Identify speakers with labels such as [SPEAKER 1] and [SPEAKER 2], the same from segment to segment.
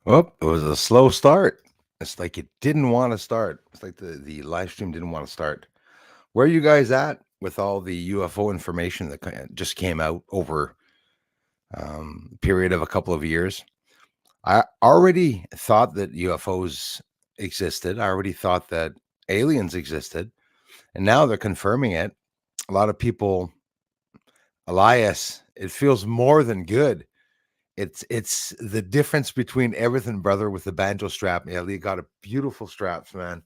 [SPEAKER 1] Oh, it was a slow start. It's like it didn't want to start. It's like the live stream didn't want to start. Where are you guys at with all the UFO information that just came out over period of a couple of years? I already thought that UFOs existed. I already thought that aliens existed, and now they're confirming it. A lot of people, Elias, it feels more than good. It's the difference between everything, brother, with the banjo strap. Yeah, Lee got a beautiful straps, man.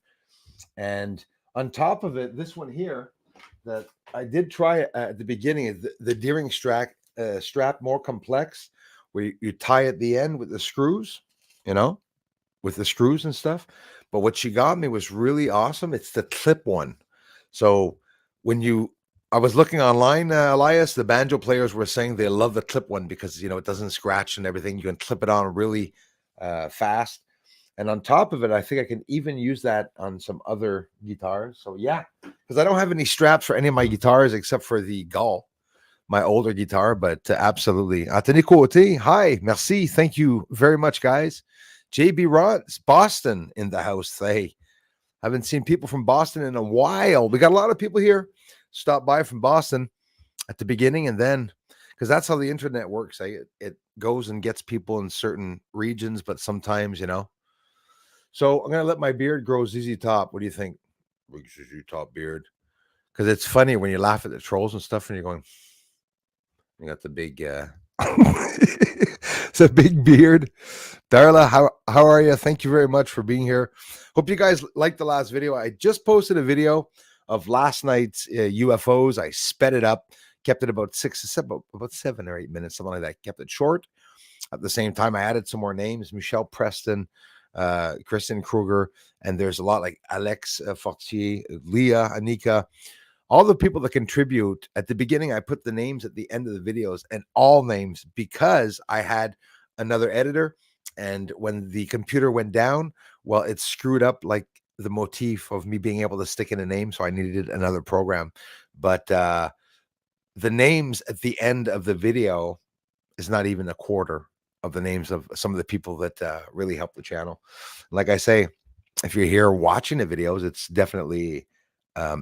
[SPEAKER 1] And on top of it, this one here that I did try at the beginning is the Deering strap more complex, where you tie at the end with the screws, you know, with the screws and stuff. But what she got me was really awesome. It's the clip one. So when you, I was looking online, Elias, the banjo players were saying they love the clip one because, it doesn't scratch and everything. You can clip it on really fast. And on top of it, I think I can even use that on some other guitars. So yeah, because I don't have any straps for any of my guitars except for the Gull, my older guitar. But absolutely, Ateniko, hi, merci, thank you very much, guys. JB Rods, Boston in the house. Hey, haven't seen people from Boston in a while. We got a lot of people here. Stop by from Boston at the beginning, and then because that's how the internet works. It goes and gets people in certain regions, but sometimes. So I'm gonna let my beard grow ZZ Top. What do you think? Big ZZ Top beard. Because it's funny when you laugh at the trolls and stuff, and you're going, you got the big, it's a big beard. Darla, how are you? Thank you very much for being here. Hope you guys liked the last video. I just posted a video of last night's UFOs. I sped it up, kept it about about 7 or 8 minutes, something like that. Kept it short. At the same time, I added some more names: Michelle Preston, Kristen Kruger, and there's a lot like Alex Fortier, Leah, Anika, all the people that contribute. At the beginning, I put the names at the end of the videos and all names because I had another editor. And when the computer went down, well, it screwed up like the motif of me being able to stick in a name. So I needed another program. But the names at the end of the video is not even a quarter of the names of some of the people that really help the channel. Like I say, if you're here watching the videos, it's definitely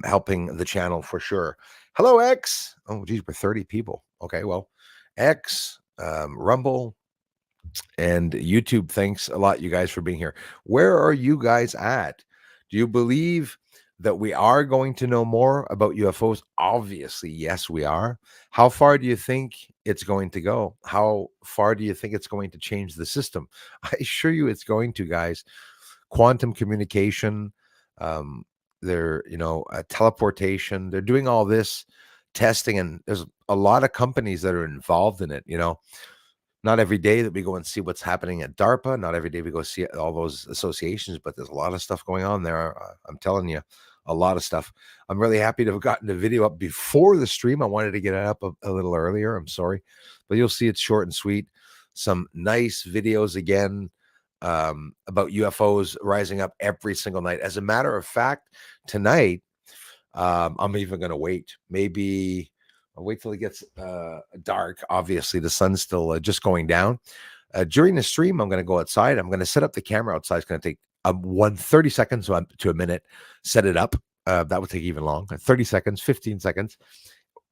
[SPEAKER 1] helping the channel for sure. Hello, X. Oh, geez, we're 30 people. Okay, well, X, Rumble, and YouTube. Thanks a lot, you guys, for being here. Where are you guys at? Do you believe that we are going to know more about UFOs? Obviously, yes, we are. How far do you think it's going to go? How far do you think it's going to change the system? I assure you it's going to, guys. Quantum communication, teleportation. They're doing all this testing, and there's a lot of companies that are involved in it. Not every day that we go and see what's happening at DARPA. Not every day we go see all those associations, but there's a lot of stuff going on there. I'm telling you, a lot of stuff. I'm really happy to have gotten the video up before the stream. I wanted to get it up a little earlier. I'm sorry, but you'll see it's short and sweet. Some nice videos again about UFOs rising up every single night. As a matter of fact, tonight, I'm even going to wait. Maybe I'll wait till it gets dark. Obviously, the sun's still just going down. During the stream, I'm going to go outside. I'm going to set up the camera outside. It's going to take 30 seconds to a minute. Set it up. That would take even longer. 30 seconds, 15 seconds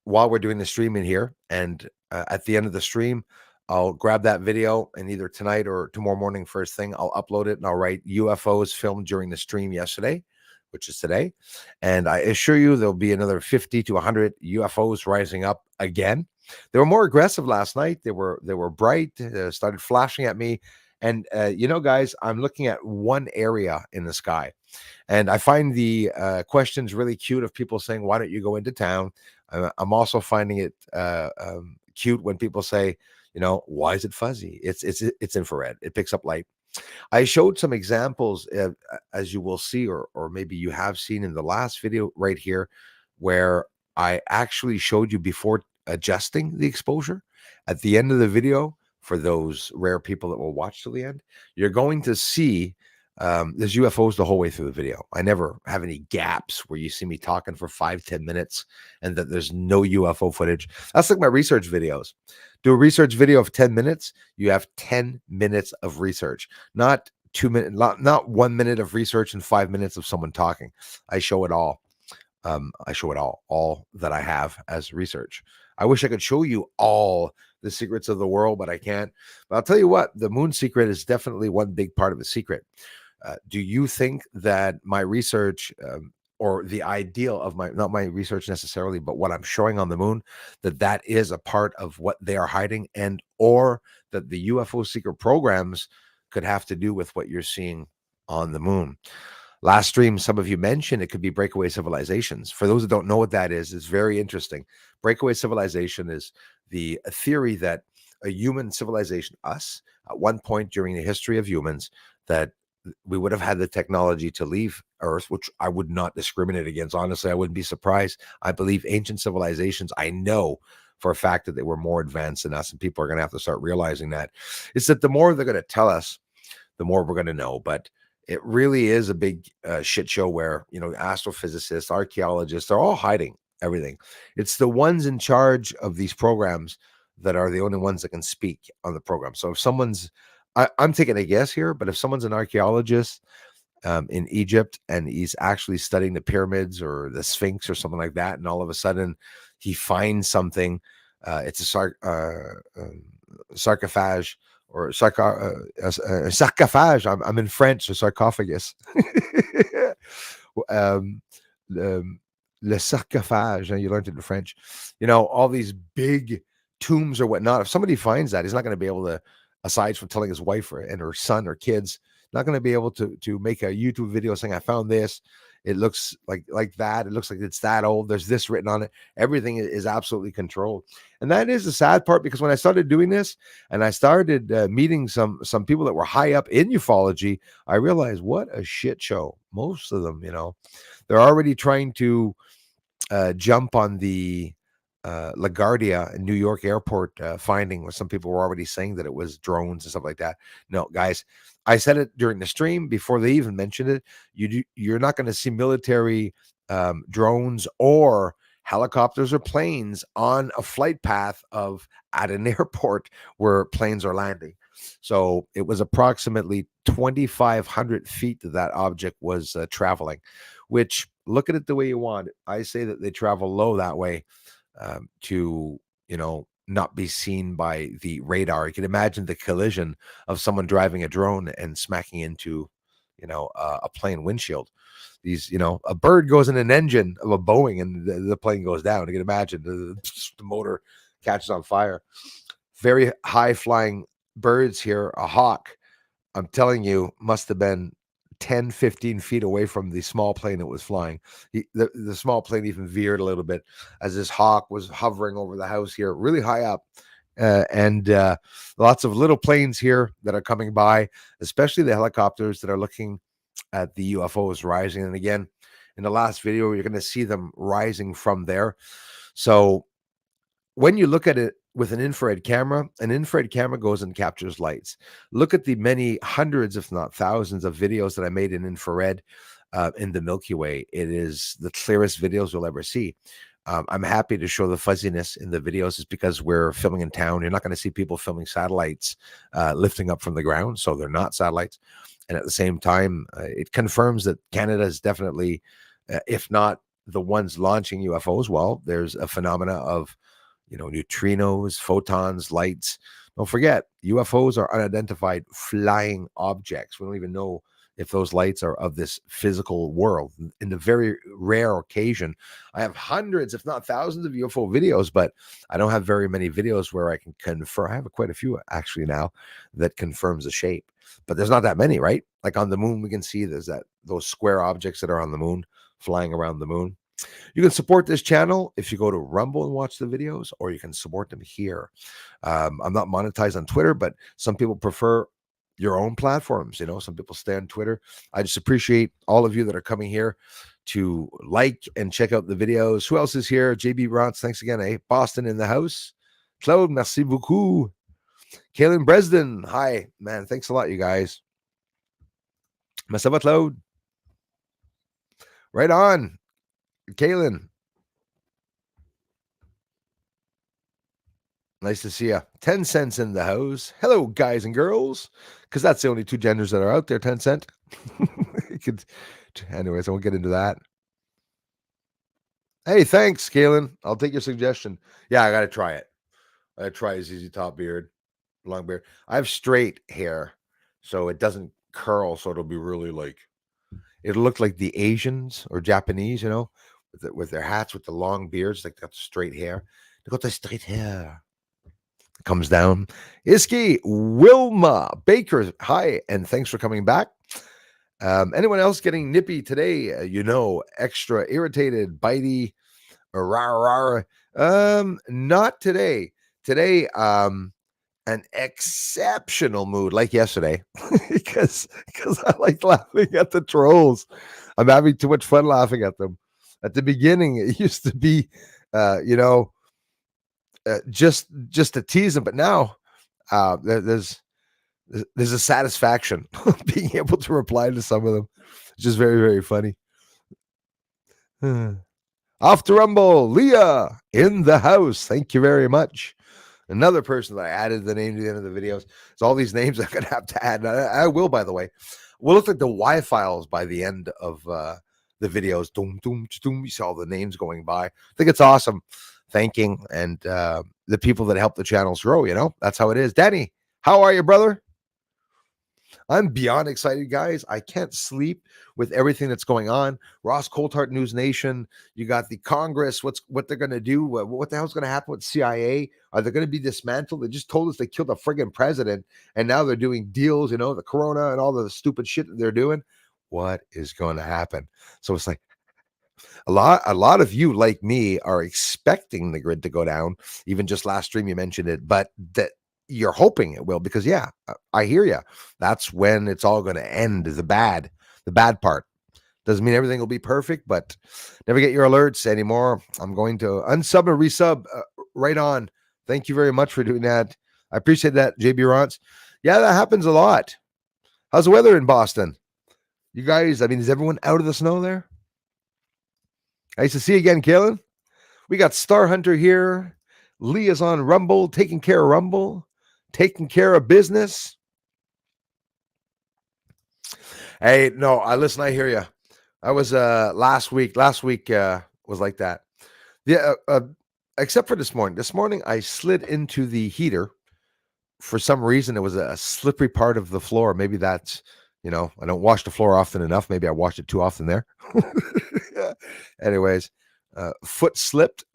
[SPEAKER 1] while we're doing the stream in here. And at the end of the stream, I'll grab that video, and either tonight or tomorrow morning, first thing, I'll upload it, and I'll write UFOs filmed during the stream yesterday, which is today. And I assure you there'll be another 50 to 100 UFOs rising up again. They were more aggressive last night. They were bright, started flashing at me. And guys, I'm looking at one area in the sky. And I find the questions really cute of people saying, why don't you go into town? I'm also finding it cute when people say, why is it fuzzy? It's infrared. It picks up light. I showed some examples, as you will see, or maybe you have seen in the last video right here, where I actually showed you before adjusting the exposure. At the end of the video, for those rare people that will watch till the end, you're going to see There's UFOs the whole way through the video. I never have any gaps where you see me talking for 5-10 minutes and that there's no UFO footage. That's like my research videos. Do a research video of 10 minutes, you have 10 minutes of research, not 2 minutes, not 1 minute of research and 5 minutes of someone talking. I show it all. I show it all that I have as research. I wish I could show you all the secrets of the world, but I can't. But I'll tell you what, the moon secret is definitely one big part of the secret. Do you think that my research or the ideal of not my research necessarily, but what I'm showing on the moon, that is a part of what they are hiding, and or that the UFO secret programs could have to do with what you're seeing on the moon? Last stream, some of you mentioned it could be breakaway civilizations. For those that don't know what that is, it's very interesting. Breakaway civilization is the theory that a human civilization, us, at one point during the history of humans, that we would have had the technology to leave Earth, which I would not discriminate against. Honestly, I wouldn't be surprised. I believe ancient civilizations, I know for a fact that they were more advanced than us, and people are going to have to start realizing that. It's that the more they're going to tell us, the more we're going to know. But it really is a big shit show where, astrophysicists, archaeologists, they're all hiding everything. It's the ones in charge of these programs that are the only ones that can speak on the program. So if someone's, I'm taking a guess here, but if someone's an archaeologist in Egypt and he's actually studying the pyramids or the Sphinx or something like that, and all of a sudden he finds something, it's a sarcophage or sarcophage. I'm in French, so sarcophagus. um, le sarcophage, and you learned it in French. All these big tombs or whatnot. If somebody finds that, he's not going to be able to, aside from telling his wife and her son or kids, not going to be able to make a YouTube video saying, I found this. It looks like that. It looks like it's that old. There's this written on it. Everything is absolutely controlled. And that is the sad part, because when I started doing this and I started meeting some people that were high up in ufology, I realized what a shit show. Most of them, they're already trying to jump on the LaGuardia in New York airport finding, where some people were already saying that it was drones and stuff like that. No, guys, I said it during the stream before they even mentioned it. You're not going to see military drones or helicopters or planes on a flight path at an airport where planes are landing. So it was approximately 2,500 feet that object was traveling, which, look at it the way you want. I say that they travel low that way to, not be seen by the radar. You can imagine the collision of someone driving a drone and smacking into, a plane windshield. A bird goes in an engine of a Boeing and the plane goes down. You can imagine the motor catches on fire. Very high flying birds here. A hawk, I'm telling you, must have been 10, 15 feet away from the small plane that was flying. The small plane even veered a little bit as this hawk was hovering over the house here, really high up. And lots of little planes here that are coming by, especially the helicopters that are looking at the UFOs rising. And again, in the last video, you're going to see them rising from there. So when you look at it with an infrared camera goes and captures lights. Look at the many hundreds, if not thousands, of videos that I made in infrared in the Milky Way. It is the clearest videos you'll ever see. I'm happy to show the fuzziness in the videos is because we're filming in town. You're not going to see people filming satellites lifting up from the ground, so they're not satellites. And at the same time, it confirms that Canada is definitely, if not the ones launching UFOs, well, there's a phenomena of neutrinos, photons, lights. Don't forget, UFOs are unidentified flying objects. We don't even know if those lights are of this physical world. In the very rare occasion, I have hundreds, if not thousands of UFO videos, but I don't have very many videos where I can confirm. I have quite a few actually now that confirms the shape, but there's not that many, right? Like on the moon, we can see those square objects that are on the moon flying around the moon. You can support this channel if you go to Rumble and watch the videos, or you can support them here. I'm not monetized on Twitter, but some people prefer your own platforms. Some people stay on Twitter. I just appreciate all of you that are coming here to like and check out the videos. Who else is here? JB Rotz, thanks again. Boston in the house. Claude, merci beaucoup. Kaylin Bresden, hi, man. Thanks a lot, you guys. Must have load. Right on. Kaylin. Nice to see you. 10 cents in the house. Hello, guys and girls. Because that's the only two genders that are out there, 10 cent. Anyways, I won't get into that. Hey, thanks, Kaylin. I'll take your suggestion. Yeah, I got to try it. I try ZZ Top beard, long beard. I have straight hair, so it doesn't curl, so it'll be really like, it'll look like the Asians or Japanese, with their hats with the long beards, like got straight hair. They got the straight hair. Comes down. Iski, Wilma, Baker, hi, and thanks for coming back. Anyone else getting nippy today? Extra irritated, bitey, or rah. Not today. Today, an exceptional mood, like yesterday, because I like laughing at the trolls. I'm having too much fun laughing at them. At the beginning, it used to be, just to tease them, but now there's a satisfaction being able to reply to some of them. It's just very, very funny. Off to Rumble, Leah in the house. Thank you very much. Another person that I added the name to the end of the videos. So all these names I'm going to have to add. And I will, by the way. We'll look at the Y files by the end of the videos. Doom, doom, doom. You see all the names going by. I think it's awesome. Thanking and the people that help the channels grow. That's how it is. Danny, how are you, brother? I'm beyond excited, guys. I can't sleep with everything that's going on. Ross Coulthart, News Nation. You got the Congress. What they're going to do? What the hell's going to happen with CIA? Are they going to be dismantled? They just told us they killed a friggin' president, and now they're doing deals. The Corona and all the stupid shit that they're doing. What is going to happen? So it's like a lot of you, like me, are expecting the grid to go down. Even just last stream, you mentioned it, but that you're hoping it will, because I hear you. That's when it's all going to end. The bad part doesn't mean everything will be perfect, but never get your alerts anymore. I'm going to unsub and resub right on. Thank you very much for doing that. I appreciate that, JB Rons. Yeah, that happens a lot. How's the weather in Boston? You guys, is everyone out of the snow there? Nice to see you again, Kaylin. We got Star Hunter here. Leah's on Rumble, taking care of Rumble, taking care of business. Hey, no, listen, I hear you. I was last week was like that. Yeah, except for this morning. This morning I slid into the heater. For some reason, it was a slippery part of the floor. Maybe that's, I don't wash the floor often enough. Maybe I washed it too often there. Anyways, foot slipped,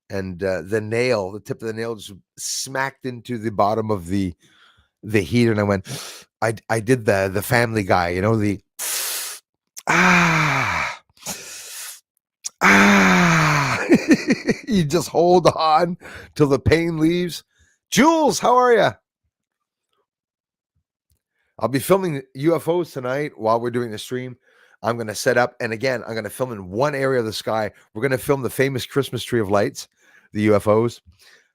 [SPEAKER 1] and the tip of the nail just smacked into the bottom of the heater, and I went, I did the Family Guy, the you just hold on till the pain leaves. Jules, how are you? I'll be filming UFOs tonight while we're doing the stream. I'm going to set up, and again, I'm going to film in one area of the sky. We're going to film the famous Christmas tree of lights, the UFOs.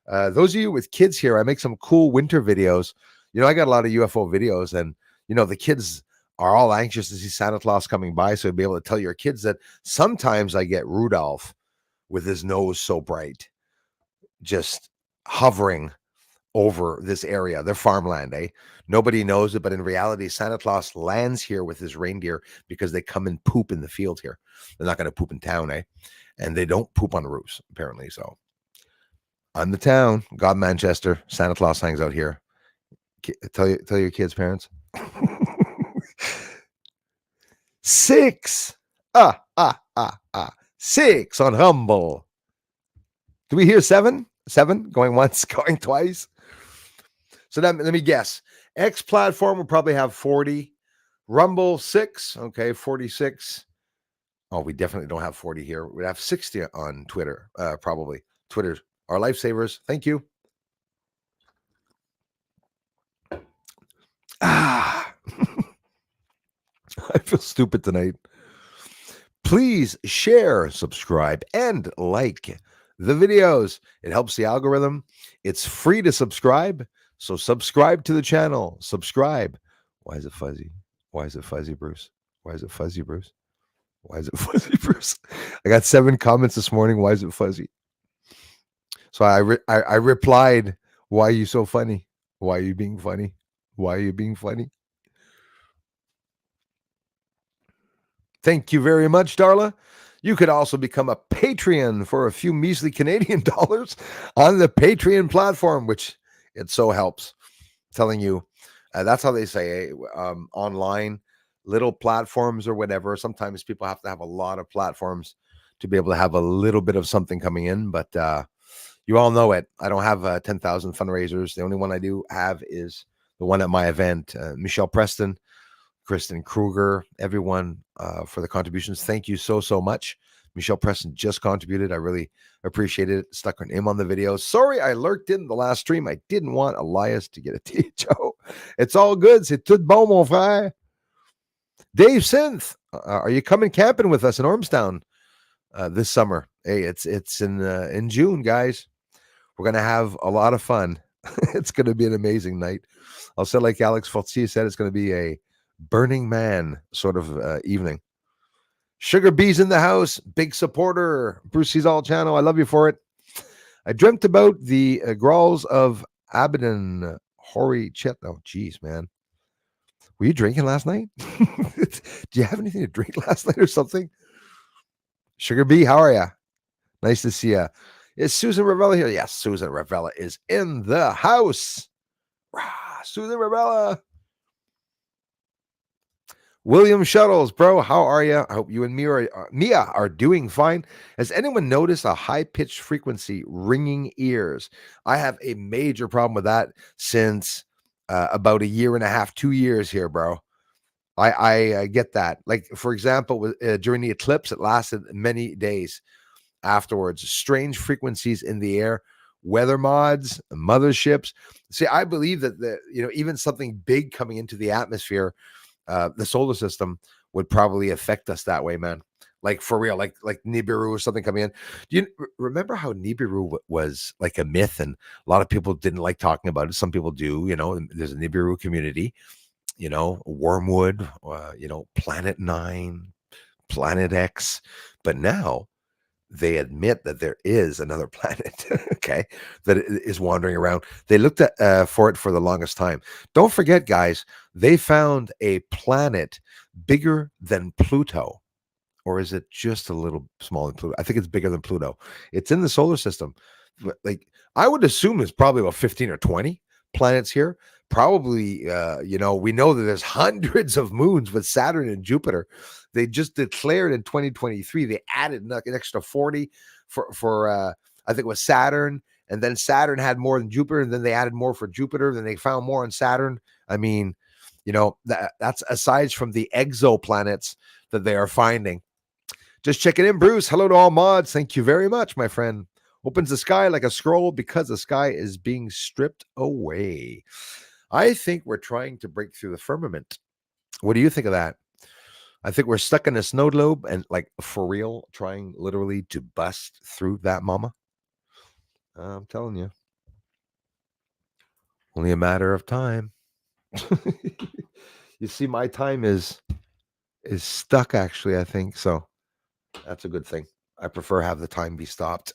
[SPEAKER 1] Those of you with kids here, I make some cool winter videos. I got a lot of UFO videos, and the kids are all anxious to see Santa Claus coming by, so you'll be able to tell your kids that sometimes I get Rudolph with his nose so bright, just hovering over this area, their farmland, eh? Nobody knows it, but in reality, Santa Claus lands here with his reindeer because they come and poop in the field here. They're not going to poop in town, eh? And they don't poop on the roofs, apparently. So I'm the town, God Manchester. Santa Claus hangs out here. Tell your kids, parents. 6. 6 on Humble. Do we hear 7? 7 going once, going twice. So let me guess. X platform will probably have 40. Rumble 6. Okay, 46. Oh, we definitely don't have 40 here. We'd have 60 on Twitter, probably. Twitter, our lifesavers. Thank you. I feel stupid tonight. Please share, subscribe, and like the videos. It helps the algorithm. It's free to subscribe. So subscribe to the channel. Subscribe. Why is it fuzzy? Why is it fuzzy, Bruce? Why is it fuzzy, Bruce? Why is it fuzzy, Bruce? I got 7 comments this morning. Why is it fuzzy? So I replied, why are you so funny? Why are you being funny? Why are you being funny? Thank you very much, Darla. You could also become a Patreon for a few measly Canadian dollars on the Patreon platform, which it so helps. Telling you, that's how they say online, little platforms or whatever. Sometimes people have to have a lot of platforms to be able to have a little bit of something coming in, but you all know it. I don't have 10,000 fundraisers. The only one I do have is the one at my event. Michelle Preston, Kristen Kruger, everyone for the contributions. Thank you so much. Michelle Preston just contributed. I really appreciate it. Stuck her name on the video. Sorry, I lurked in the last stream. I didn't want Elias to get a THO. It's all good. C'est tout bon, mon frère. Dave Synth, are you coming camping with us in Ormstown this summer? Hey, it's in June, guys. We're gonna have a lot of fun. It's gonna be an amazing night. I'll say like Alex Fortier said, it's gonna be a Burning Man sort of evening. Sugar Bee's in the house, big supporter. Bruce Sees All channel. I love you for it. I dreamt about the Grolls of Abaddon. Hori Chet. Oh, geez, man. Were you drinking last night? Do you have anything to drink last night or something? Sugar Bee, how are you? Nice to see you. Is Susan Ravella here? Yes, Susan Ravella is in the house. Rah, Susan Ravella. William Shuttles, bro, how are you? I hope you and Mia are doing fine. Has anyone noticed a high-pitched frequency ringing ears? I have a major problem with that since about 1.5 years, 2 years here, bro. I get that. Like, for example, during the eclipse, it lasted many days afterwards. Strange frequencies in the air, weather mods, motherships. See, I believe that even something big coming into the atmosphere, the solar system, would probably affect us that way, man. Like for real, like Nibiru or something coming in. Do you remember how Nibiru was like a myth, and a lot of people didn't like talking about it? Some people do. There's a Nibiru community. Wormwood. Planet 9, Planet X, but now they admit that there is another planet, okay, that is wandering around. They looked at for it for the longest time. Don't forget, guys, they found a planet bigger than Pluto. Or is it just a little smaller than Pluto? I think it's bigger than Pluto. It's in the solar system. Like, I would assume there's probably about 15 or 20 planets here. Probably, we know that there's hundreds of moons with Saturn and Jupiter. They just declared in 2023, they added an extra 40 for I think it was Saturn. And then Saturn had more than Jupiter. And then they added more for Jupiter. Then they found more on Saturn. I mean, that's aside from the exoplanets that they are finding. Just checking in, Bruce. Hello to all mods. Thank you very much, my friend. Opens the sky like a scroll because the sky is being stripped away. I think we're trying to break through the firmament. What do you think of that? I think we're stuck in a snow globe and, like, for real, trying literally to bust through that mama. I'm telling you. Only a matter of time. You see, my time is stuck, actually, I think. So that's a good thing. I prefer have the time be stopped.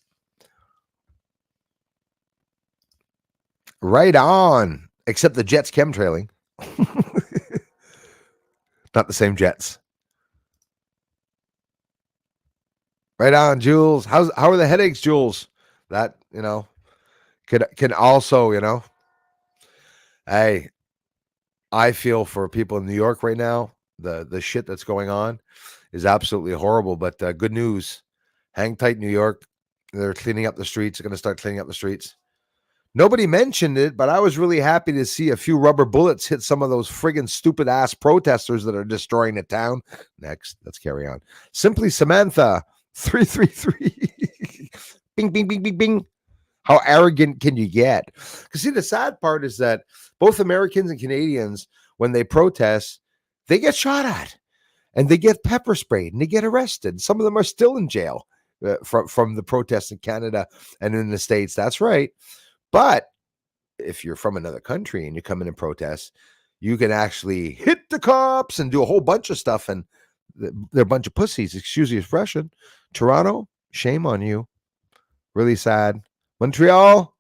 [SPEAKER 1] Right on. Except the jets chemtrailing. Not the same jets. Right on, Jules. How are the headaches, Jules? That, can also, hey, I feel for people in New York right now. The shit that's going on is absolutely horrible. But good news. Hang tight, New York. They're cleaning up the streets. They're going to start cleaning up the streets. Nobody mentioned it, but I was really happy to see a few rubber bullets hit some of those friggin' stupid ass protesters that are destroying the town. Next, let's carry on. Simply Samantha, 333. Bing, bing, bing, bing, bing. How arrogant can you get? Because see, the sad part is that both Americans and Canadians, when they protest, they get shot at and they get pepper sprayed and they get arrested. Some of them are still in jail from the protests in Canada and in the States. That's right. But if you're from another country and you come in and protest, you can actually hit the cops and do a whole bunch of stuff. And they're a bunch of pussies. Excuse the expression. Toronto, shame on you. Really sad. Montreal,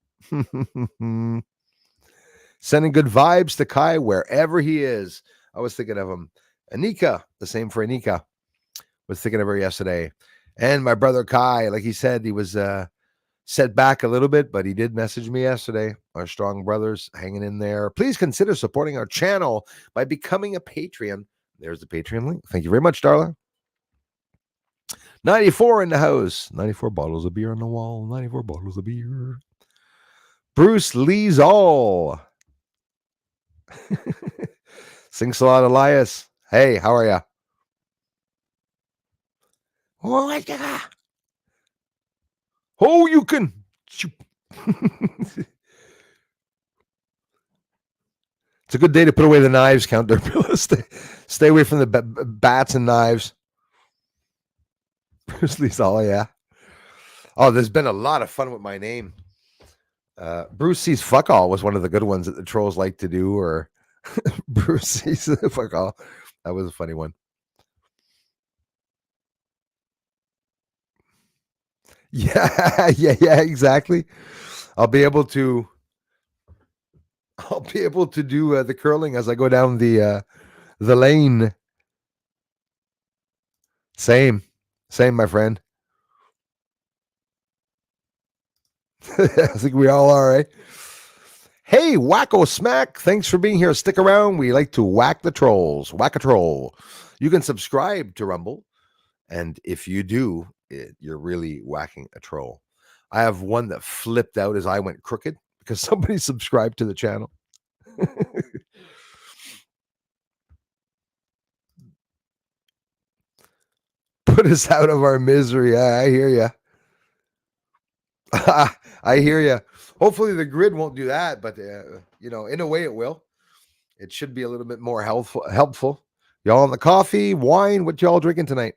[SPEAKER 1] sending good vibes to Kai wherever he is. I was thinking of him. Anika, the same for Anika. Was thinking of her yesterday. And my brother Kai, like he said, he was set back a little bit, but he did message me yesterday. Our strong brothers hanging in there. Please consider supporting our channel by becoming a Patreon. There's the Patreon link. Thank you very much, Darla. 94 in the house. 94 bottles of beer on the wall. 94 bottles of beer. Bruce Lee's all. Thanks a lot, Elias. Hey, how are you? Oh, you can. It's a good day to put away the knives, Count Derpilla. Stay away from the bats and knives. Bruce Lee's all, yeah. Oh, there's been a lot of fun with my name. Bruce Sees Fuck All was one of the good ones that the trolls like to do, or Bruce Sees Fuck All. That was a funny one. Yeah, exactly. I'll be able to do the curling as I go down the lane. Same, my friend. I think we all are, right? Hey, Wacko Smack, thanks for being here. Stick around. We like to whack the trolls. Whack a troll. You can subscribe to Rumble, and if you do, you're really whacking a troll. I have one that flipped out as I went crooked because somebody subscribed to the channel. Put us out of our misery. I hear you. I hear you. Hopefully the grid won't do that, but in a way it will. It should be a little bit more helpful. Y'all on the coffee, wine, what y'all drinking tonight?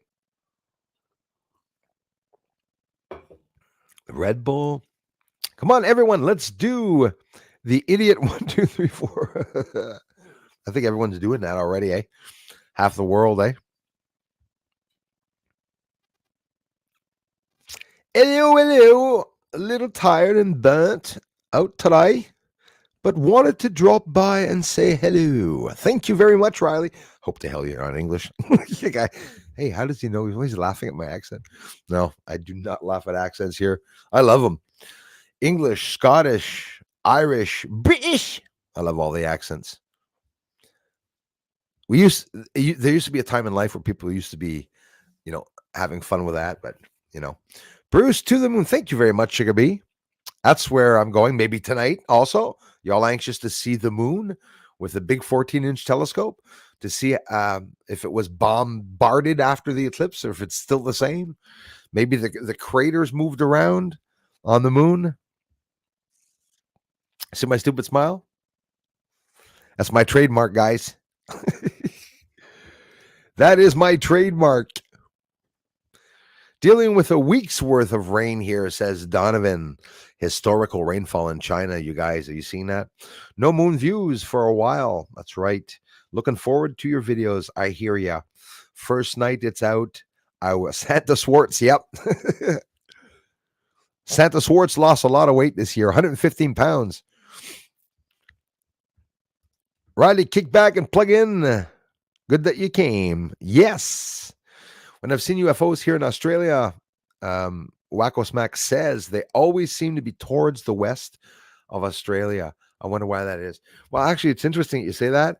[SPEAKER 1] Red Bull. Come on, everyone. Let's do the idiot 1, 2, 3, 4. I think everyone's doing that already, eh? Half the world, eh? Hello. A little tired and burnt out today, but wanted to drop by and say hello. Thank you very much, Riley. Hope to hell you're on English. Hey, how does he know? He's always laughing at my accent. No, I do not laugh at accents here. I love them. English, Scottish, Irish, British. I love all the accents. There used to be a time in life where people used to be, having fun with that, but Bruce to the moon. Thank you very much, Sugar Bee. That's where I'm going. Maybe tonight also. Y'all anxious to see the moon with a big 14-inch telescope to see if it was bombarded after the eclipse or if it's still the same. Maybe the craters moved around on the moon. See my stupid smile? That's my trademark, guys. That is my trademark. Dealing with a week's worth of rain here, says Donovan. Historical rainfall in China, you guys. Are you seeing that? No moon views for a while. That's right. Looking forward to your videos. I hear ya. First night it's out. I was Santa Swartz. Yep. Santa Swartz lost a lot of weight this year, 115 pounds. Riley, kick back and plug in. Good that you came. Yes. When I've seen UFOs here in Australia, Wacko Smack says they always seem to be towards the west of Australia. I wonder why that is. Well, actually, it's interesting you say that.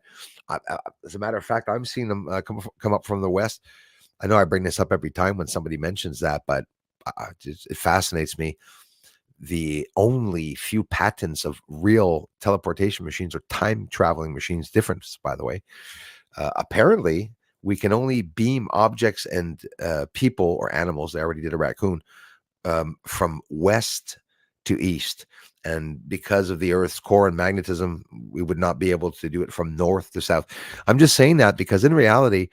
[SPEAKER 1] As a matter of fact, I'm seeing them come up from the west. I know I bring this up every time when somebody mentions that, but it fascinates me. The only few patents of real teleportation machines are time-traveling machines. Difference, by the way. Apparently, we can only beam objects and people or animals. They already did a raccoon from west to east. And because of the Earth's core and magnetism, we would not be able to do it from north to south. I'm just saying that because in reality,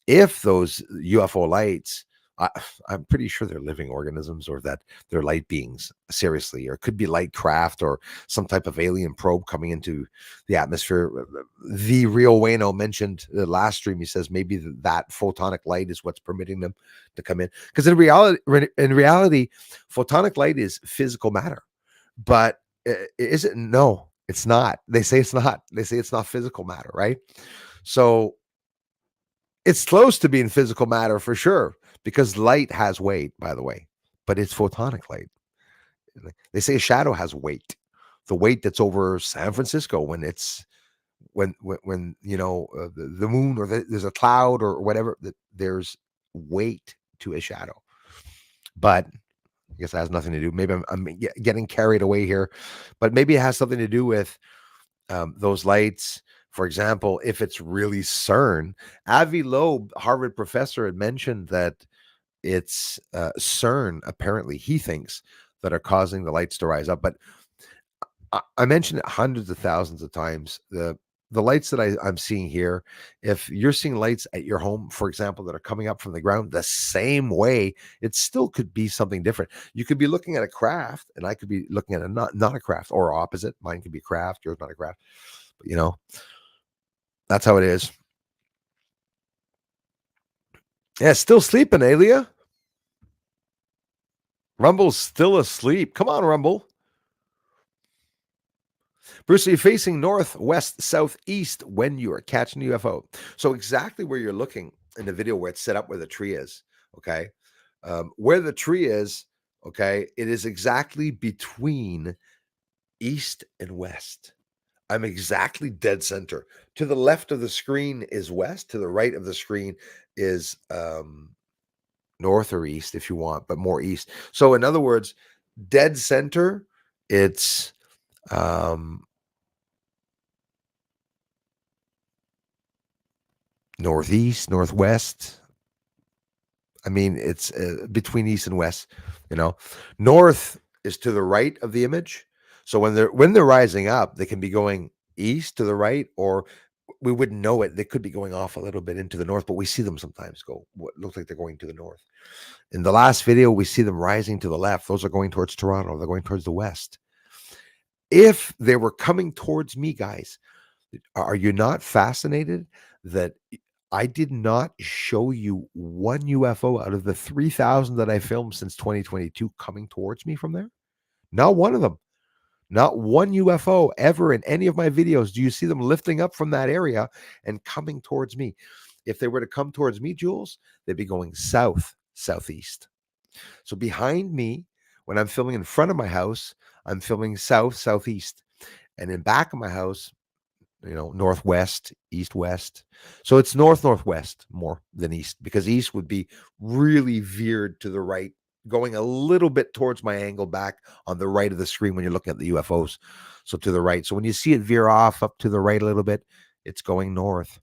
[SPEAKER 1] if those UFO lights I, I'm pretty sure they're living organisms, or that they're light beings, seriously, or it could be light craft or some type of alien probe coming into the atmosphere. The real Wayno mentioned the last stream. He says maybe that photonic light is what's permitting them to come in. Because in reality, photonic light is physical matter. But is it? No, it's not. They say it's not. They say it's not physical matter, right? So it's close to being physical matter for sure, because light has weight, by the way, but it's photonic light. They say a shadow has weight, the weight that's over San Francisco when it's when the moon, or there's a cloud or whatever, that there's weight to a shadow. But I guess that has nothing to do. Maybe I'm getting carried away here, but maybe it has something to do with those lights. For example, if it's really CERN, Avi Loeb, Harvard professor, had mentioned that it's CERN, apparently, he thinks, that are causing the lights to rise up. But I mentioned it hundreds of thousands of times. The lights that I'm seeing here, if you're seeing lights at your home, for example, that are coming up from the ground the same way, it still could be something different. You could be looking at a craft, and I could be looking at a not a craft, or opposite. Mine could be craft, yours not a craft. But that's how it is. Yeah, still sleeping, Alia. Rumble's still asleep. Come on, Rumble. Bruce, are you facing north, west, south, east when you are catching UFO? So exactly where you're looking in the video, where it's set up, where the tree is, okay? Where the tree is, okay, it is exactly between east and west. I'm exactly dead center. To the left of the screen is west. To the right of the screen is north or east, if you want, but more east. So in other words, dead center, it's northeast, northwest. I mean, it's between east and west. North is to the right of the image. So when they're rising up, they can be going east to the right, or we wouldn't know it. They could be going off a little bit into the north, but we see them sometimes go what looks like they're going to the north. In the last video, we see them rising to the left. Those are going towards Toronto. They're going towards the west. If they were coming towards me, guys, are you not fascinated that I did not show you one UFO out of the 3,000 that I filmed since 2022 coming towards me from there? Not one of them. Not one UFO ever in any of my videos do you see them lifting up from that area and coming towards me. If they were to come towards me, Jules, they'd be going south, southeast. So behind me, when I'm filming in front of my house, I'm filming south, southeast. And in back of my house, northwest, east, west. So it's north, northwest more than east, because east would be really veered to the right, going a little bit towards my angle back on the right of the screen when you're looking at the UFOs. So to the right. So when you see it veer off up to the right a little bit, it's going north,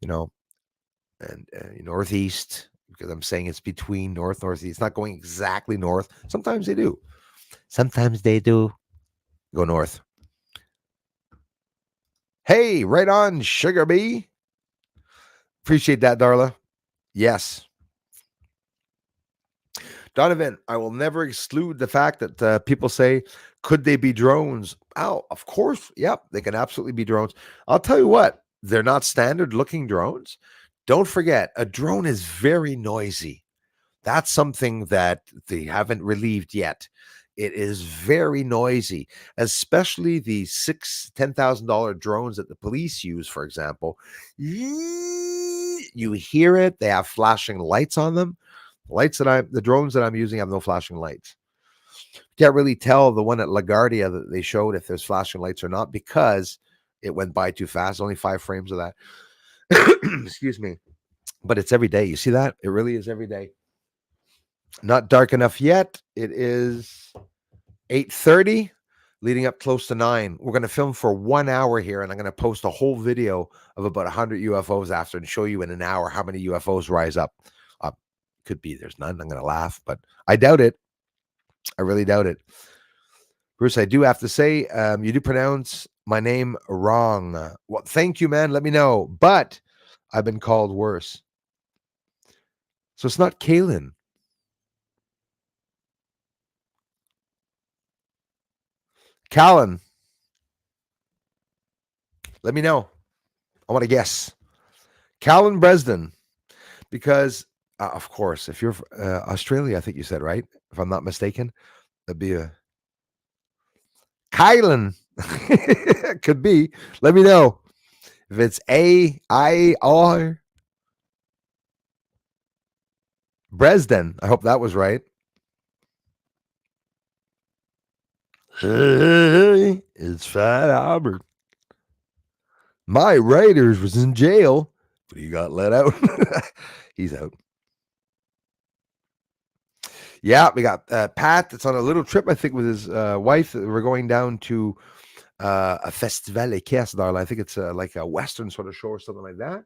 [SPEAKER 1] and northeast, because I'm saying it's between north, northeast. It's not going exactly north. Sometimes they do. Sometimes they do go north. Hey, right on, Sugar Bee. Appreciate that, Darla. Yes. Donovan, I will never exclude the fact that people say, could they be drones? Oh, of course. Yep, they can absolutely be drones. I'll tell you what, they're not standard looking drones. Don't forget, a drone is very noisy. That's something that they haven't relieved yet. It is very noisy, especially the $10,000 drones that the police use, for example. You hear it. They have flashing lights on them. The drones that I'm using have no flashing lights. Can't really tell the one at LaGuardia that they showed if there's flashing lights or not, because it went by too fast. Only 5 frames of that. Excuse me. But it's every day. You see that? It really is every day. Not dark enough yet. It is 8:30, leading up close to 9. We're going to film for 1 hour here, and I'm going to post a whole video of about 100 UFOs after, and show you in an hour how many UFOs rise up. Could be there's none. I'm going to laugh, but I doubt it. I really doubt it. Bruce, I do have to say, you do pronounce my name wrong. Well, thank you, man. Let me know. But I've been called worse. So it's not Kalen. Callan, let me know. I want to guess. Callan Bresden, because of course, if you're Australia, I think you said, right? If I'm not mistaken, that'd be a Kylan. Could be. Let me know if it's A-I-R Bresden. I hope that was right. Hey, it's Fat Albert. My Raiders was in jail, but he got let out. He's out. Yeah, we got Pat that's on a little trip, I think, with his wife. We're going down to a Festival Équestre. I think it's like a Western sort of show or something like that.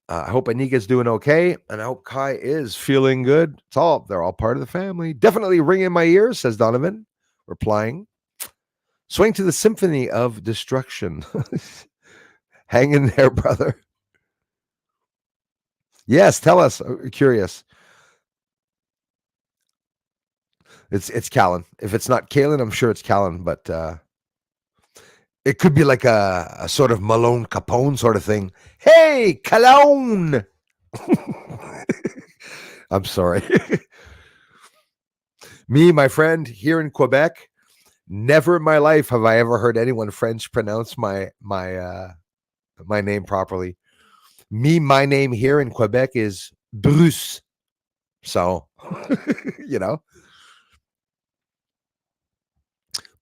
[SPEAKER 1] I hope Anika's doing okay, and I hope Kai is feeling good. They're all part of the family. Definitely ring in my ears, says Donovan, replying. Swing to the symphony of destruction. Hang in there, brother. Yes, tell us. Curious. It's Callan. If it's not Kalen, I'm sure it's Callan, but it could be like a sort of Malone Capone sort of thing. Hey, Cologne. I'm sorry. Me, my friend, here in Quebec, never in my life have I ever heard anyone French pronounce my name properly. My name here in Quebec is Bruce. So, you know.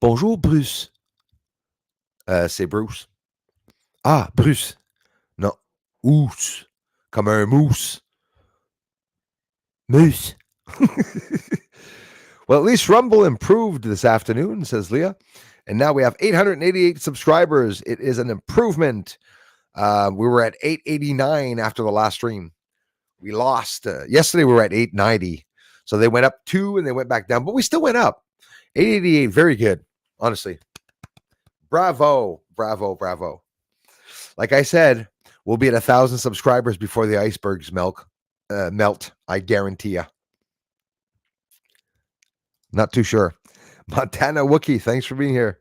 [SPEAKER 1] Bonjour, Bruce. C'est Bruce. Ah, Bruce. Non. Ous. Comme un mousse. Moose. Well, at least Rumble improved this afternoon, says Leah. And now we have 888 subscribers. It is an improvement. We were at 889 after the last stream. We lost. Yesterday we were at 890. So they went up 2 and they went back down. But we still went up. 888, very good. Honestly. Bravo. Bravo. Bravo. Like I said, we'll be at 1,000 subscribers before the icebergs melt. I guarantee you. Not too sure. Montana Wookie, thanks for being here.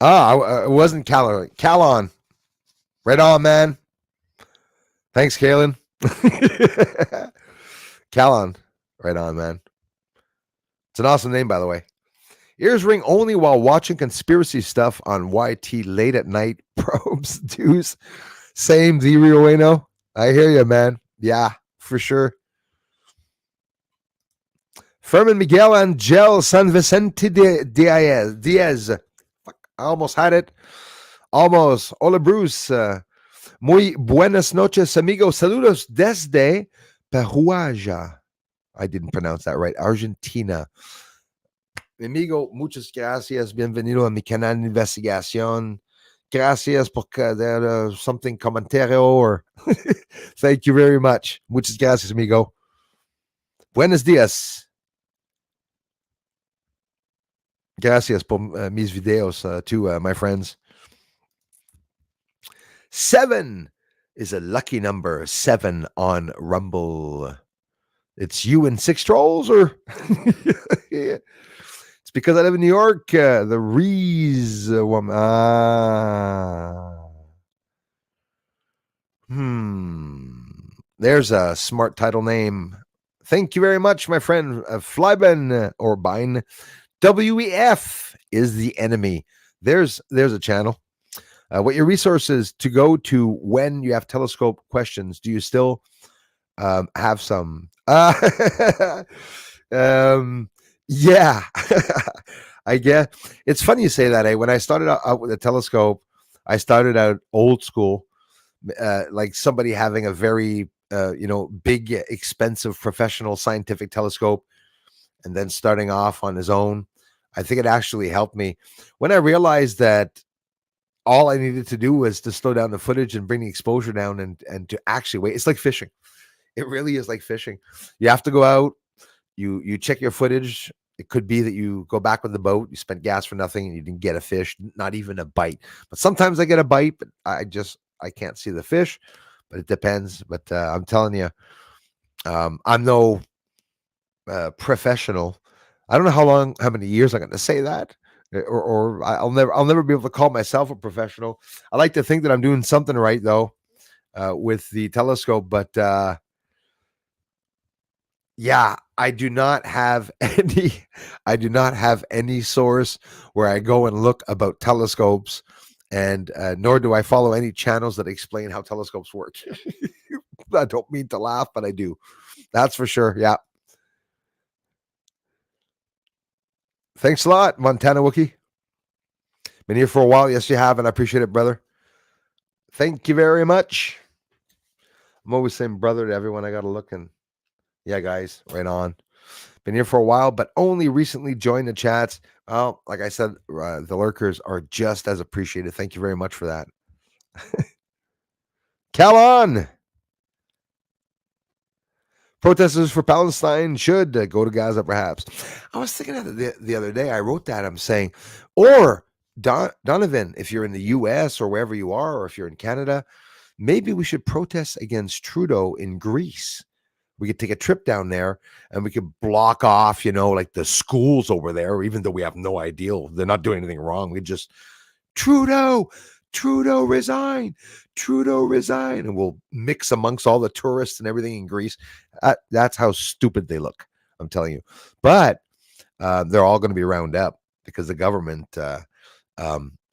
[SPEAKER 1] It wasn't Callan. Callon. Right on, man. Thanks, Kalen. Callon. Right on, man. It's an awesome name, by the way. Ears ring only while watching conspiracy stuff on YT late at night. Probes, dudes. Same, the Rio Ueno. I hear you, man. Yeah, for sure. Fermin Miguel Angel San Vicente Diaz. Fuck, I almost had it. Almost. Hola, Bruce. Muy buenas noches, amigos. Saludos desde Peruaja. I didn't pronounce that right. Argentina. Mi amigo, muchas gracias. Bienvenido a mi canal de investigación. Gracias por something comentario or thank you very much. Muchas gracias, amigo. Buenos días. Gracias por mis videos to my friends. 7 is a lucky number. 7 on Rumble. It's you and 6 trolls, or yeah. It's because I live in New York. The Rees woman. There's a smart title name. Thank you very much, my friend. Flyben or Bine. WEF is the enemy. There's a channel. What your resources to go to when you have telescope questions? Do you still have some? Yeah, I guess it's funny you say that. When I started out with a telescope, I started out old school, like somebody having a very big, expensive, professional scientific telescope, and then starting off on his own. I think it actually helped me when I realized that all I needed to do was to slow down the footage and bring the exposure down and to actually wait. It's like fishing. It really is like fishing. You have to go out. You check your footage. It could be that you go back with the boat. You spent gas for nothing and you didn't get a fish, not even a bite. But sometimes I get a bite, but I can't see the fish. But it depends. But I'm telling you, I'm no professional. I don't know how many years I'm going to say that, or I'll never be able to call myself a professional. I like to think that I'm doing something right though with the telescope, but yeah, I do not have any source where I go and look about telescopes, and nor do I follow any channels that explain how telescopes work. I don't mean to laugh, but I do. That's for sure. Yeah. Thanks a lot, Montana Wookie. Been here for a while. Yes, you have, and I appreciate it, brother. Thank you very much. I'm always saying brother to everyone. I got to look, and yeah, guys, right on. Been here for a while, but only recently joined the chats. Well, like I said, the lurkers are just as appreciated. Thank you very much for that. Calon! Protesters for Palestine should go to Gaza, perhaps. I was thinking of the other day. I wrote that. I'm saying, or Donovan, if you're in the U.S. or wherever you are, or if you're in Canada, maybe we should protest against Trudeau in Greece. We could take a trip down there and we could block off, like the schools over there, even though we have no idea. They're not doing anything wrong. We just, Trudeau resign, and we'll mix amongst all the tourists and everything in Greece. That's how stupid they look, I'm telling you. But they're all going to be round up because the government, I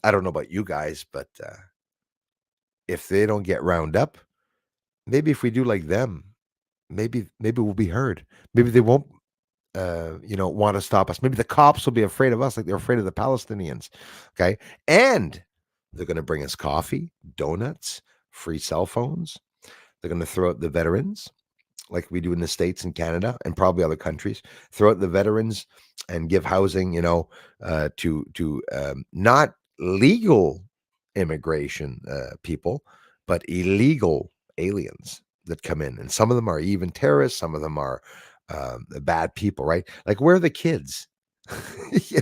[SPEAKER 1] don't know about you guys, but if they don't get round up, maybe if we do like them, maybe we'll be heard. Maybe they won't want to stop us. Maybe the cops will be afraid of us like they're afraid of the Palestinians. Okay. And they're going to bring us coffee, donuts, free cell phones. They're going to throw out the veterans like we do in the States and Canada and probably other countries. Throw out the veterans and give housing, to not legal immigration people, but illegal aliens that come in. And some of them are even terrorists. Some of them are bad people, right? Like, where are the kids? You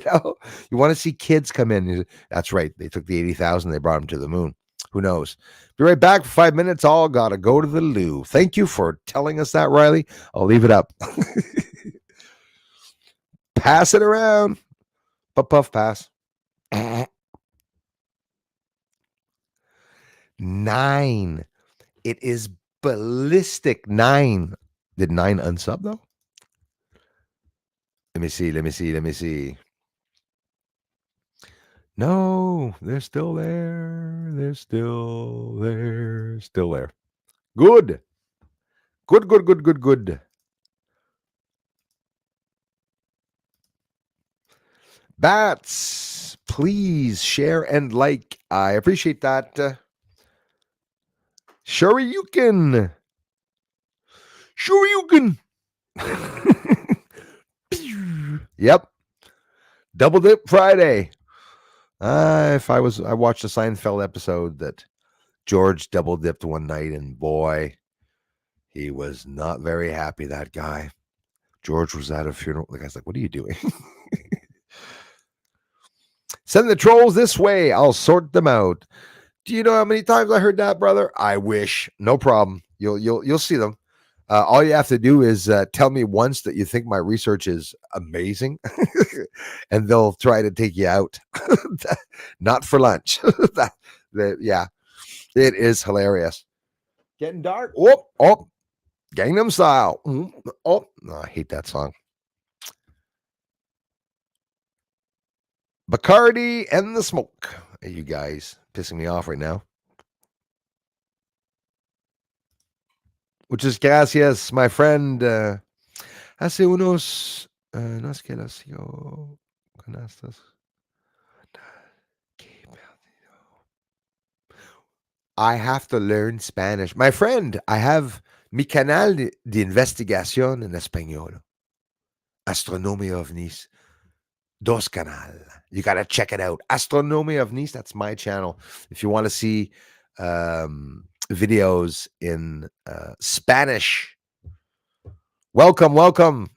[SPEAKER 1] want to see kids come in. That's right. They took the 80,000. They brought them to the moon. Who knows? Be right back for 5 minutes. All got to go to the loo. Thank you for telling us that, Riley. I'll leave it up. Pass it around. Puff, pass. 9. It is ballistic. 9. Did 9 unsub though? Let me see. No, they're still there. They're still there. Still there. Good. Good. Bats, please share and like. I appreciate that. Shoryuken. Yep. Double Dip Friday. I watched a Seinfeld episode that George double dipped one night, and boy, he was not very happy, that guy. George was at a funeral. The guy's like, what are you doing? Send the trolls this way. I'll sort them out. Do you know how many times I heard that, brother? I wish. No problem. You'll see them. All you have to do is tell me once that you think my research is amazing, and they'll try to take you out. Not for lunch. Yeah, it is hilarious. Getting dark. Oh, Gangnam Style. Oh, no, I hate that song. Bacardi and the Smoke. You guys pissing me off right now. Muchas gracias, my friend. Hace unos no es que las sigo con estas. I have to learn Spanish. My friend, I have mi canal de investigación en español. Astronomia ovnis. Dos canal. You got to check it out. Astronomia ovnis, that's my channel. If you want to see videos in Spanish. Welcome.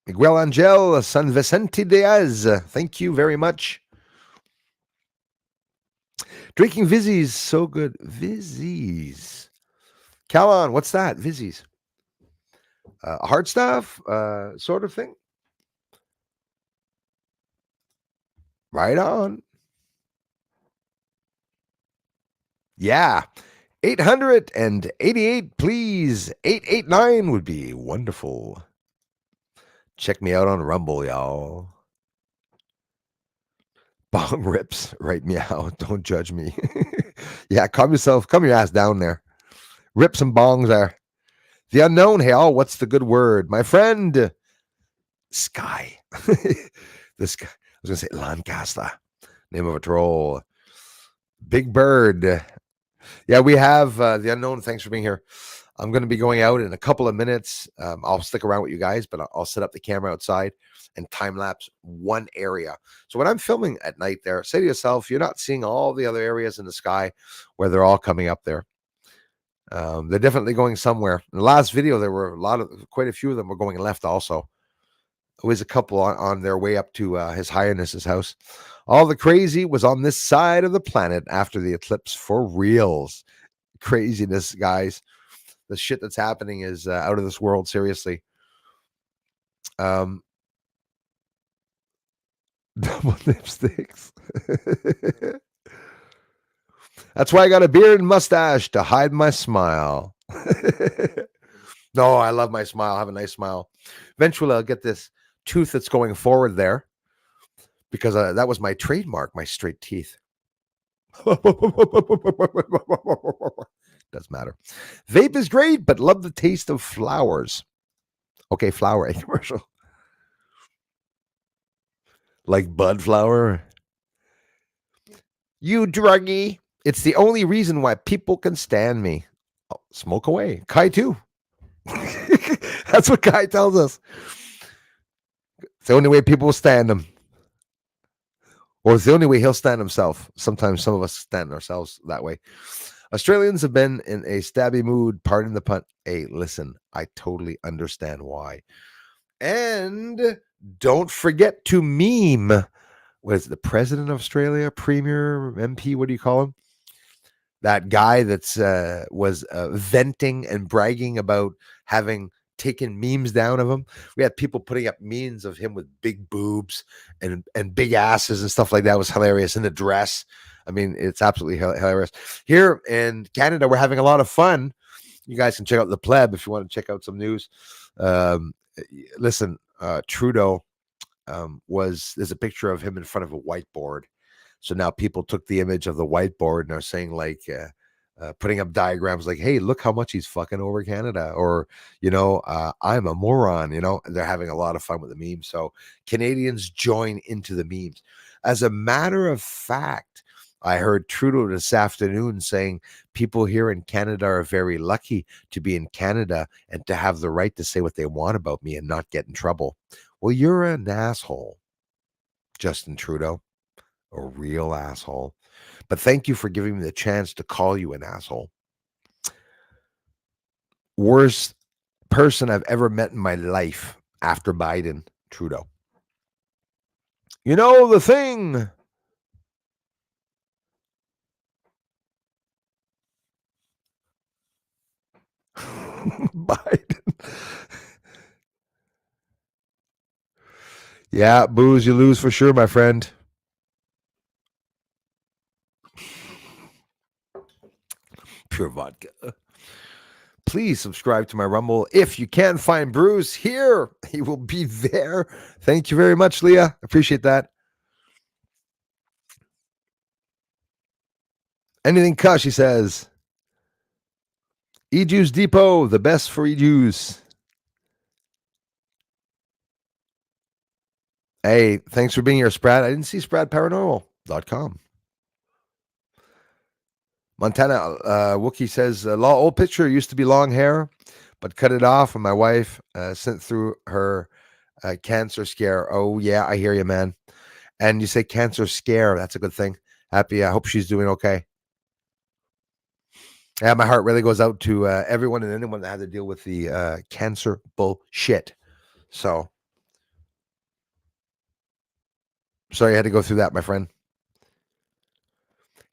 [SPEAKER 1] Miguel Angel San Vicente Diaz. Thank you very much. Drinking Vizzies, so good. Vizzies. Calon, what's that? Vizzies. Hard stuff, sort of thing. Right on. Yeah. 888, please. 889 would be wonderful. Check me out on Rumble, y'all. Bong rips, right? Meow. Don't judge me. Yeah, calm your ass down there. Rip some bongs there. The unknown, hey, oh, what's the good word? My friend, Sky. This guy, I was going to say Lancaster, name of a troll. Big Bird. Yeah, we have the unknown. Thanks for being here. I'm going to be going out in a couple of minutes. I'll stick around with you guys, but I'll set up the camera outside and time lapse one area. So when I'm filming at night there, say to yourself, you're not seeing all the other areas in the sky where they're all coming up there. They're definitely going somewhere. In the last video, there were quite a few of them were going left also. Always a couple on their way up to His Highness's house. All the crazy was on this side of the planet after the eclipse for reals. Craziness, guys. The shit that's happening is out of this world, seriously. Double lipsticks. That's why I got a beard and mustache to hide my smile. No, I love my smile. I have a nice smile. Eventually, I'll get this tooth that's going forward there because that was my trademark, my straight teeth. Doesn't matter. Vape is great, but love the taste of flowers. Okay, flower, a commercial. Like bud flower. You druggie. It's the only reason why people can stand me. Oh, smoke away. Kai too. That's what Kai tells us. It's the only way people will stand him. Or it's the only way he'll stand himself. Sometimes some of us stand ourselves that way. Australians have been in a stabby mood. Pardon the pun. Hey, listen, I totally understand why. And don't forget to meme. What is it, the president of Australia, premier, MP? What do you call him? That guy that's was venting and bragging about having taken memes down of him. We had people putting up memes of him with big boobs and big asses and stuff like that. It was hilarious in a dress. I mean, it's absolutely hilarious. Here in Canada, we're having a lot of fun. You guys can check out the Pleb if you want to check out some news. Listen, Trudeau there's a picture of him in front of a whiteboard. So now people took the image of the whiteboard and are saying like, putting up diagrams like, hey, look how much he's fucking over Canada. Or, I'm a moron, they're having a lot of fun with the memes. So Canadians join into the memes. As a matter of fact, I heard Trudeau this afternoon saying people here in Canada are very lucky to be in Canada and to have the right to say what they want about me and not get in trouble. Well, you're an asshole, Justin Trudeau. A real asshole. But thank you for giving me the chance to call you an asshole. Worst person I've ever met in my life after Biden, Trudeau. You know the thing. Biden. Yeah, booze, you lose for sure, my friend. Pure vodka. Please subscribe to my Rumble. If you can find Bruce here, he will be there. Thank you very much, Leah. Appreciate that. Anything cuss, she says. E-Juice Depot, the best for E-Juice. Hey, thanks for being here, Sprat. I didn't see SpratParanormal.com. Montana Wookie says, old picture used to be long hair, but cut it off when my wife sent through her cancer scare. Oh, yeah, I hear you, man. And you say cancer scare. That's a good thing. Happy. I hope she's doing okay. Yeah, my heart really goes out to everyone and anyone that had to deal with the cancer bullshit. So, sorry I had to go through that, my friend.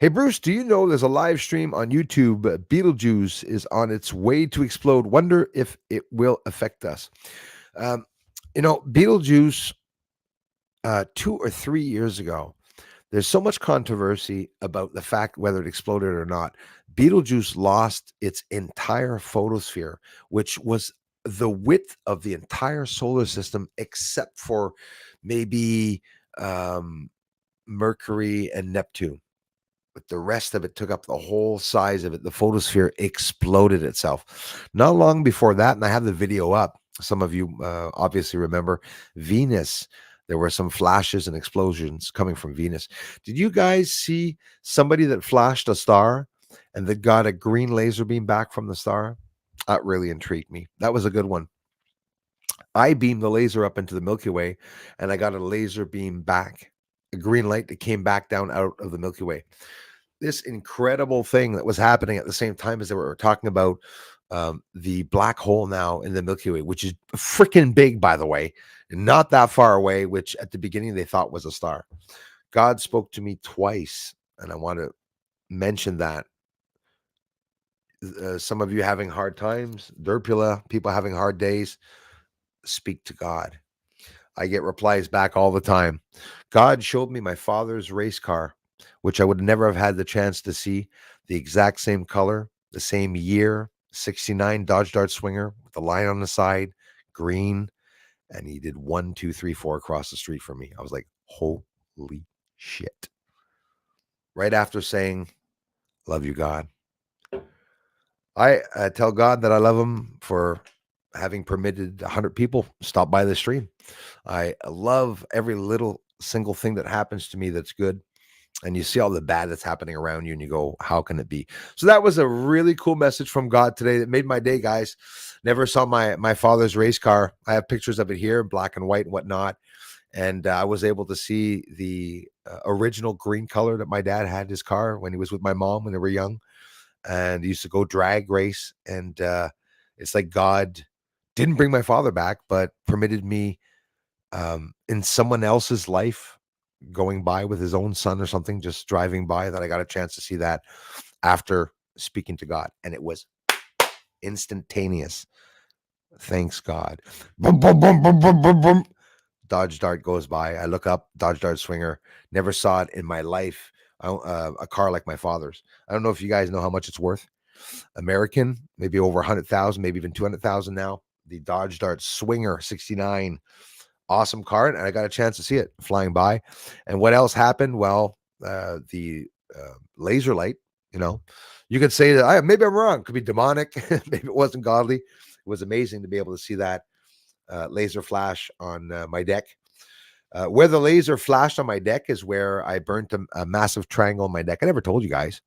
[SPEAKER 1] Hey, Bruce, do you know there's a live stream on YouTube? Beetlejuice is on its way to explode. Wonder if it will affect us. Um, Beetlejuice, 2 or 3 years ago, there's so much controversy about the fact whether it exploded or not. Beetlejuice lost its entire photosphere, which was the width of the entire solar system, except for maybe um, Mercury and Neptune. But the rest of it took up the whole size of it. The photosphere exploded itself. Not long before that, and I have the video up. Some of you obviously remember Venus. There were some flashes and explosions coming from Venus. Did you guys see somebody that flashed a star and that got a green laser beam back from the star? That really intrigued me. That was a good one. I beamed the laser up into the Milky Way and I got a laser beam back, a green light that came back down out of the Milky Way. This incredible thing that was happening at the same time as they were talking about the black hole now in the Milky Way, which is freaking big, by the way, and not that far away, which at the beginning they thought was a star. God spoke to me twice, and I want to mention that. Some of you having hard times, Derpula, people having hard days, speak to God. I get replies back all the time. God showed me my father's race car, which I would never have had the chance to see. The exact same color, the same year, 69 Dodge Dart Swinger with the line on the side, green. And he did 1, 2, 3, 4 across the street from me. I was like, holy shit. Right after saying, love you, God. I tell God that I love him for having permitted 100 people stop by the stream. I love every little single thing that happens to me that's good. And you see all the bad that's happening around you and you go, how can it be? So that was a really cool message from God today that made my day, guys. Never saw my father's race car. I have pictures of it here, black and white and whatnot. And I was able to see the original green color that my dad had his car when he was with my mom when they were young. And he used to go drag race. And it's like God didn't bring my father back, but permitted me in someone else's life going by with his own son or something, just driving by, that I got a chance to see that after speaking to God. And it was instantaneous. Thanks God. Boom, boom, boom, boom, boom, boom, boom. Dodge Dart goes by. I look up, Dodge Dart Swinger. Never saw it in my life. A car like my father's. I don't know if you guys know how much it's worth. American, maybe over 100,000, maybe even 200,000 now. The Dodge Dart Swinger 69. Awesome car, and I got a chance to see it flying by. And what else happened? Well, the laser light, you could say that maybe I'm wrong. Could be demonic. Maybe it wasn't godly. It was amazing to be able to see that laser flash on my deck. Where the laser flashed on my deck is where I burnt a massive triangle on my deck. I never told you guys.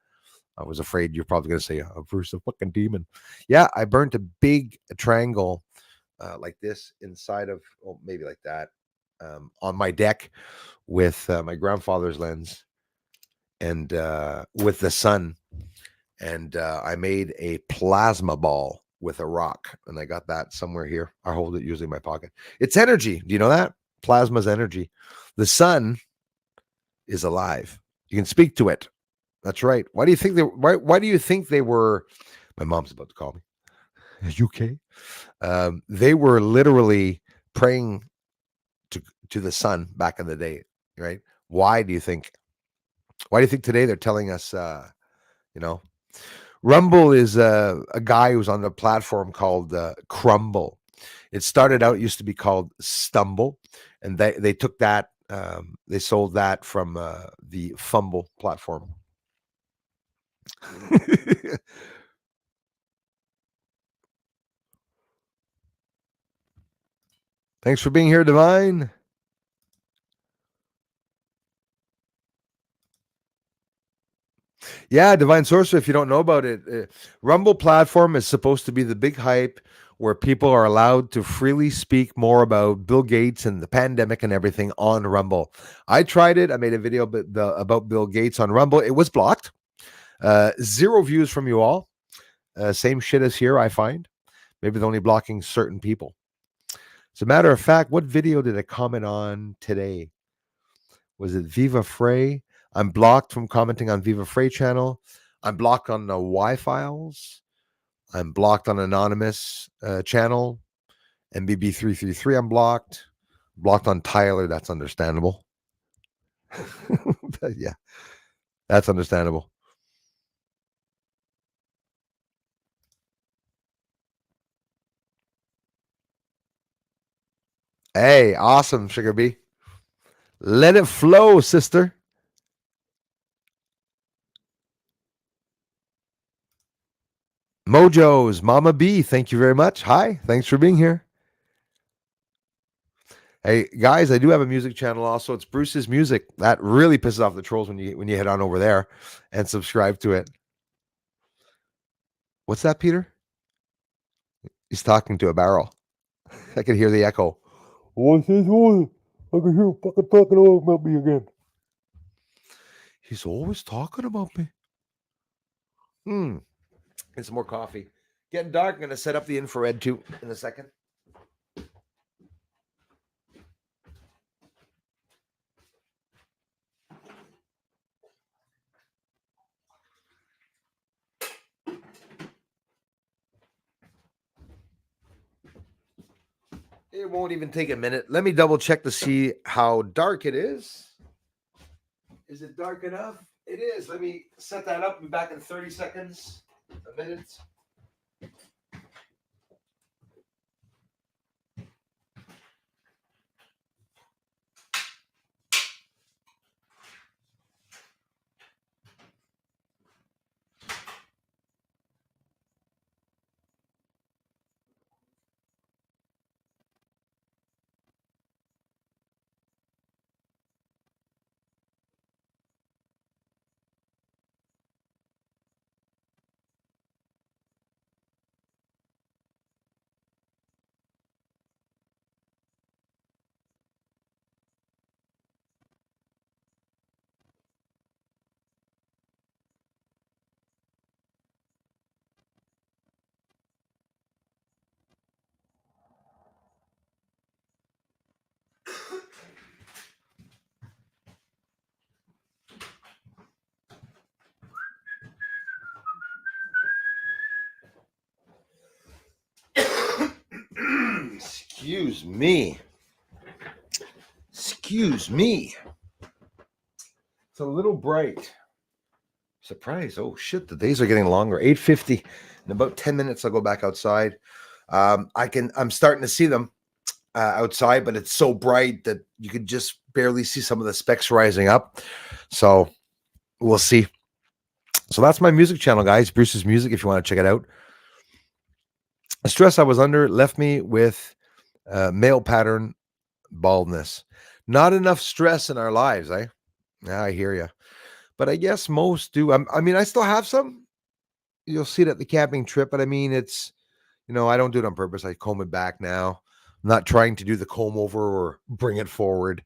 [SPEAKER 1] I was afraid you're probably going to say, oh, Bruce, a fucking demon. Yeah, I burnt a big triangle like this inside of, maybe like that, on my deck with my grandfather's lens and with the sun. And I made a plasma ball with a rock, and I got that somewhere here. I hold it usually in my pocket. It's energy. Do you know that? Plasma's energy. The sun is alive. You can speak to it. That's right. Why do you think why do you think they were? My mom's about to call me. Are you okay? They were literally praying to the sun back in the day, right? Why do you think? Why do you think today they're telling us? Rumble is a guy who's on the platform called Crumble. It started out, it used to be called Stumble, and they took that, they sold that from the Fumble platform. Thanks for being here, Divine. Yeah, Divine Sorcerer, if you don't know about it, Rumble platform is supposed to be the big hype where people are allowed to freely speak more about Bill Gates and the pandemic and everything on Rumble. I tried it. I made a video about Bill Gates on Rumble. It was blocked. 0 views from you all. Same shit as here, I find. Maybe they're only blocking certain people. As a matter of fact, what video did I comment on today? Was it Viva Frey? I'm blocked from commenting on Viva Frey channel. I'm blocked on the Y-Files. I'm blocked on Anonymous channel. MBB333, I'm blocked. Blocked on Tyler, that's understandable. Yeah, that's understandable. Hey, awesome, Sugar Bee. Let it flow, sister. Mojo's Mama B, thank you very much. Hi, thanks for being here. Hey guys, I do have a music channel also. It's Bruce's Music. That really pisses off the trolls when you head on over there and subscribe to it. What's that, Peter? He's talking to a barrel. I can hear the echo. What's this one? I can hear him fucking talking about me again. He's always talking about me. Get some more coffee. Getting dark. I'm going to set up the infrared too in a second. It won't even take a minute. Let me double check to see how dark it is. Is it dark enough? It is. Let me set that up. Be back in 30 seconds. A minute. Excuse me. Excuse me. It's a little bright. Surprise. Oh shit, the days are getting longer. 8:50. In about 10 minutes I'll go back outside. I'm starting to see them outside, but it's so bright that you can just barely see some of the specks rising up. So we'll see. So that's my music channel, guys. Bruce's Music, if you want to check it out. The stress I was under left me with male pattern baldness. Not enough stress in our lives, eh? Yeah, I hear you. But I guess most do. I mean, I still have some. You'll see it at the camping trip, but I mean, it's, I don't do it on purpose. I comb it back now. I'm not trying to do the comb over or bring it forward.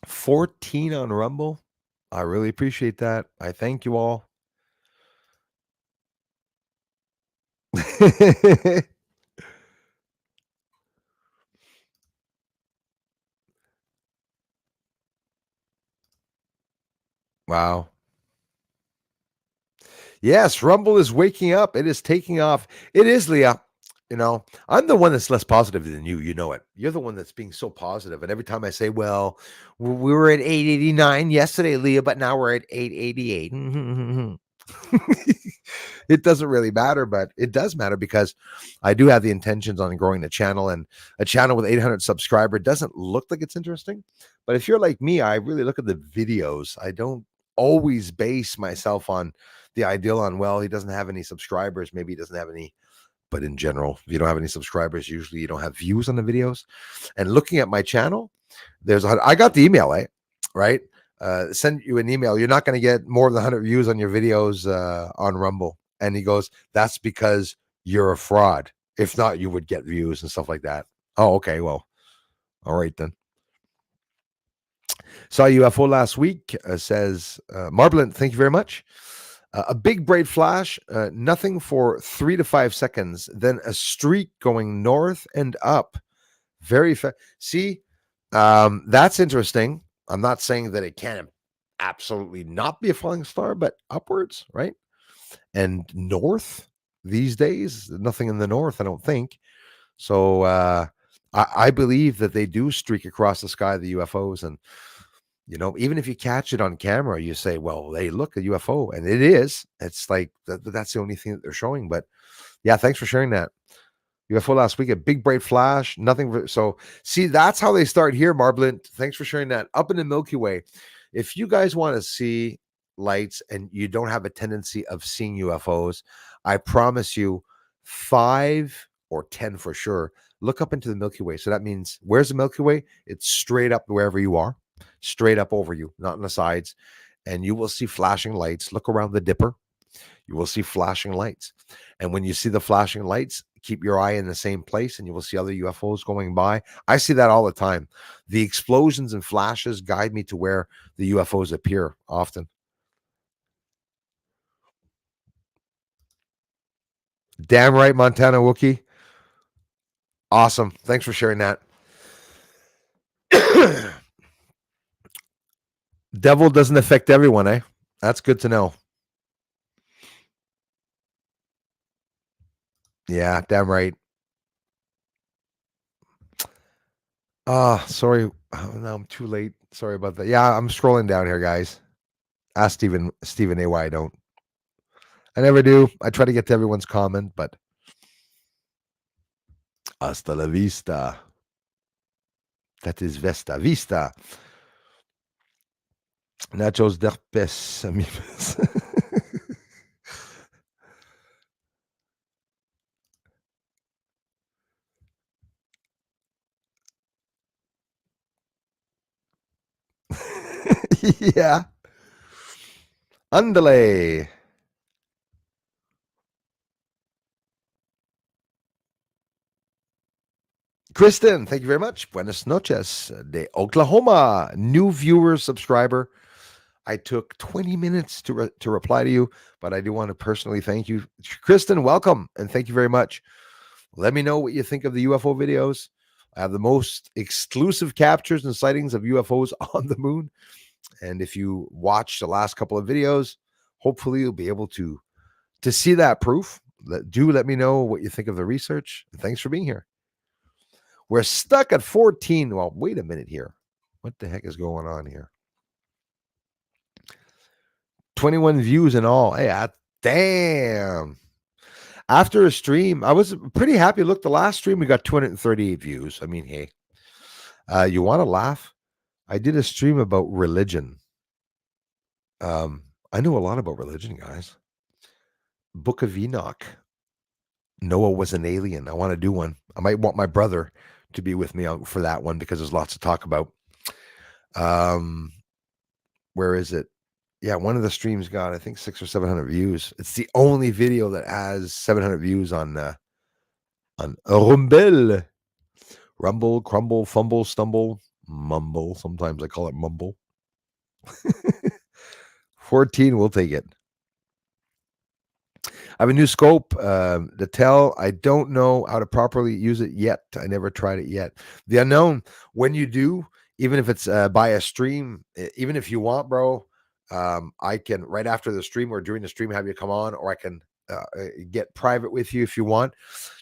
[SPEAKER 1] 14 on Rumble. I really appreciate that. I thank you all. Wow. Yes, Rumble is waking up. It is taking off. It is, Leah. I'm the one that's less positive than you. You know it. You're the one that's being so positive. And every time I say, well, we were at 889 yesterday, Leah, but now we're at 888. It doesn't really matter, but it does matter because I do have the intentions on growing the channel, and a channel with 800 subscribers doesn't look like it's interesting. But if you're like me, I really look at the videos. I don't always base myself on the ideal on, well, he doesn't have any subscribers. Maybe he doesn't have any. But in general, if you don't have any subscribers, usually you don't have views on the videos. And looking at my channel, I got the email, right? Send you an email. You're not going to get more than 100 views on your videos on Rumble. And he goes, that's because you're a fraud. If not, you would get views and stuff like that. Oh, okay. Well, all right then. Saw UFO last week, says Marblant, thank you very much. A big bright flash, nothing for 3 to 5 seconds, then a streak going north and up. Very fast. See, That's interesting. I'm not saying that it can absolutely not be a falling star, but upwards, right? And north these days, nothing in the north, I don't think. So I believe that they do streak across the sky, the UFOs. And, even if you catch it on camera, you say, well, hey, look, a UFO. And it is. It's like that's the only thing that they're showing. But yeah, thanks for sharing that. UFO last week, a big bright flash, nothing. So, see, that's how they start here, Marblin. Thanks for sharing that. Up in the Milky Way, if you guys want to see lights and you don't have a tendency of seeing UFOs, I promise you 5 or 10 for sure. Look up into the Milky Way. So that means where's the Milky Way? It's straight up wherever you are, straight up over you, not on the sides. And you will see flashing lights. Look around the Dipper. You will see flashing lights. And when you see the flashing lights, keep your eye in the same place and you will see other UFOs going by. I see that all the time. The explosions and flashes guide me to where the UFOs appear often. Damn right, Montana Wookie. Awesome. Thanks for sharing that. Devil doesn't affect everyone, eh? That's good to know. Yeah, damn right. Sorry. Oh, no, I'm too late. Sorry about that. Yeah, I'm scrolling down here, guys. Ask Stephen A why I don't. I never do. I try to get to everyone's comment, but hasta la vista. That is Vesta Vista. Nachos derpes, amigos. Yeah. Andale. Kristen, thank you very much. Buenas noches de Oklahoma. New viewer, subscriber. I took 20 minutes to reply to you, but I do want to personally thank you. Kristen, welcome, and thank you very much. Let me know what you think of the UFO videos. I have the most exclusive captures and sightings of UFOs on the moon. And if you watch the last couple of videos, hopefully you'll be able to see that proof. Let me know what you think of the research. And thanks for being here. We're stuck at 14. Well, wait a minute here. What the heck is going on here? 21 views in all. Hey, damn. After a stream, I was pretty happy. Look, the last stream, we got 238 views. I mean, hey, you want to laugh? I did a stream about religion. I know a lot about religion, guys. Book of Enoch. Noah was an alien. I want to do one. I might want my brother to be with me for that one because there's lots to talk about. Where is it? Yeah, one of the streams got, I think, 600 or 700 views. It's the only video that has 700 views on Rumble. Rumble, crumble, fumble, stumble, mumble. Sometimes I call it mumble. 14, we'll take it. I have a new scope, the Tell. I don't know how to properly use it yet. I never tried it yet. The unknown, when you do, even if it's by a stream, even if you want, bro, I can, right after the stream or during the stream, have you come on, or I can get private with you if you want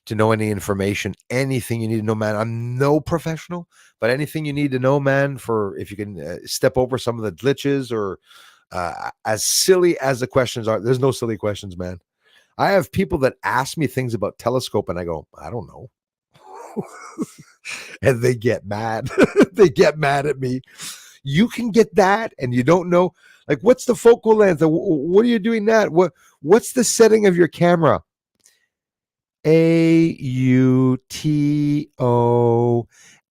[SPEAKER 1] to know any information, anything you need to know, man. I'm no professional, but anything you need to know, man, for if you can step over some of the glitches or as silly as the questions are. There's no silly questions, man. I have people that ask me things about telescope and I go, I don't know. And they get mad. They get mad at me. You can get that and you don't know. Like, what's the focal length? What are you doing that? What's the setting of your camera? AUTO.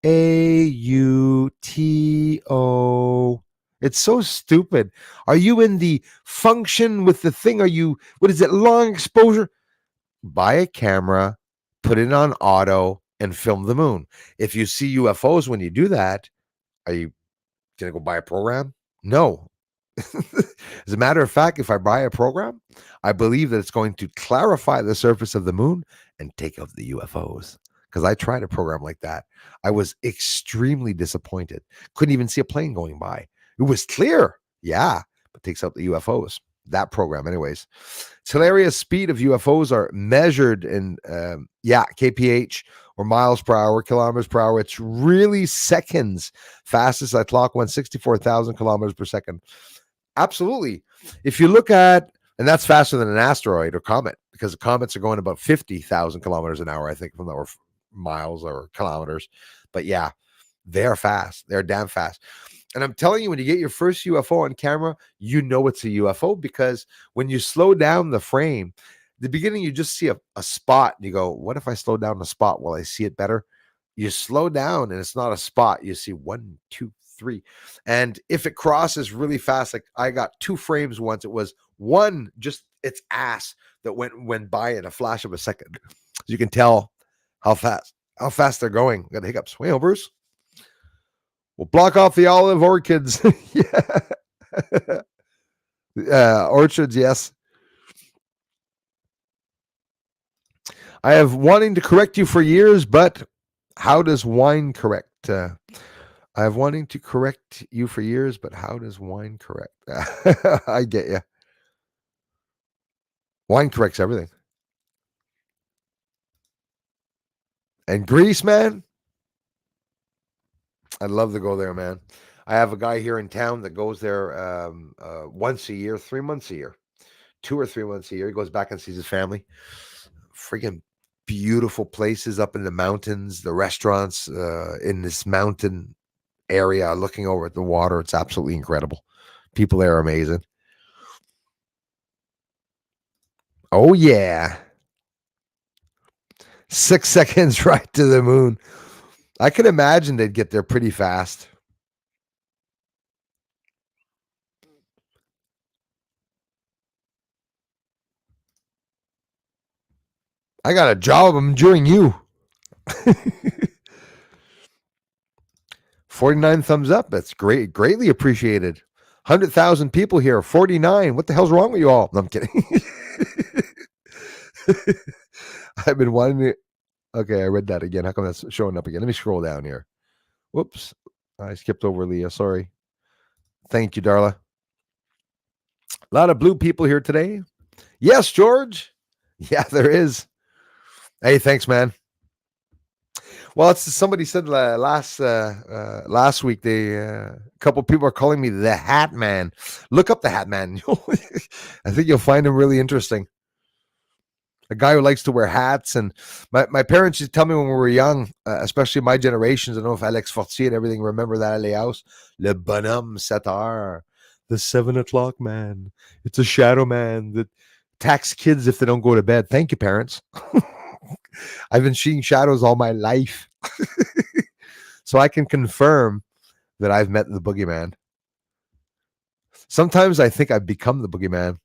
[SPEAKER 1] AUTO. It's so stupid. Are you in the function with the thing? Are you, what is it, long exposure? Buy a camera, put it on auto, and film the moon. If you see UFOs when you do that, are you going to go buy a program? No. As a matter of fact, if I buy a program, I believe that it's going to clarify the surface of the moon and take out the UFOs because I tried a program like that. I was extremely disappointed. Couldn't even see a plane going by. It was clear, yeah, but takes out the UFOs. That program, anyways. It's hilarious. Speed of UFOs are measured in, kph or miles per hour, kilometers per hour. It's really seconds. Fastest I clock 164,000 kilometers per second. Absolutely. If you look at, and that's faster than an asteroid or comet, because the comets are going about 50,000 kilometers an hour, I think, from that, or miles or kilometers. But yeah, they're fast. They're damn fast. And I'm telling you, when you get your first UFO on camera, you know it's a UFO, because when you slow down the frame, the beginning, you just see a spot and you go, what if I slow down the spot? Will I see it better? You slow down and it's not a spot. You see 1, 2, 3. And if it crosses really fast, like I got 2 frames once, it was one, just its ass that went by in a flash of a second. You can tell how fast they're going. Got hiccups. Well, Bruce, we'll block off the olive orchids. Yeah. Orchards, yes. I have wanting to correct you for years, but how does wine correct? I have wanting to correct you for years, but how does wine correct? I get you. Wine corrects everything. And Greece, man, I'd love to go there, man. I have a guy here in town that goes there once a year, 3 months a year, 2 or 3 months a year. He goes back and sees his family. Freaking beautiful places up in the mountains, the restaurants in this mountain area looking over at the water. It's absolutely incredible. People there are amazing. Oh, yeah. 6 seconds right to the moon. I can imagine they'd get there pretty fast. I got a job. I'm enjoying you. 49 thumbs up. That's great. Greatly appreciated. 100,000 people here. 49. What the hell's wrong with you all? No, I'm kidding. I've been wanting to. Okay, I read that again. How come that's showing up again? Let me scroll down here. Whoops. I skipped over Leah. Sorry. Thank you, Darla. A lot of blue people here today. Yes, George. Yeah, there is. Hey, thanks, man. Well, it's somebody said last week. A couple people are calling me the Hat Man. Look up the Hat Man. I think you'll find him really interesting. A guy who likes to wear hats. And my parents used to tell me when we were young, especially my generations. I don't know if Alex Fortier and everything remember that alley house. Le bonhomme 7 heures. The 7 o'clock man. It's a shadow man that attacks kids if they don't go to bed. Thank you, parents. I've been seeing shadows all my life. So I can confirm that I've met the boogeyman. Sometimes I think I've become the boogeyman.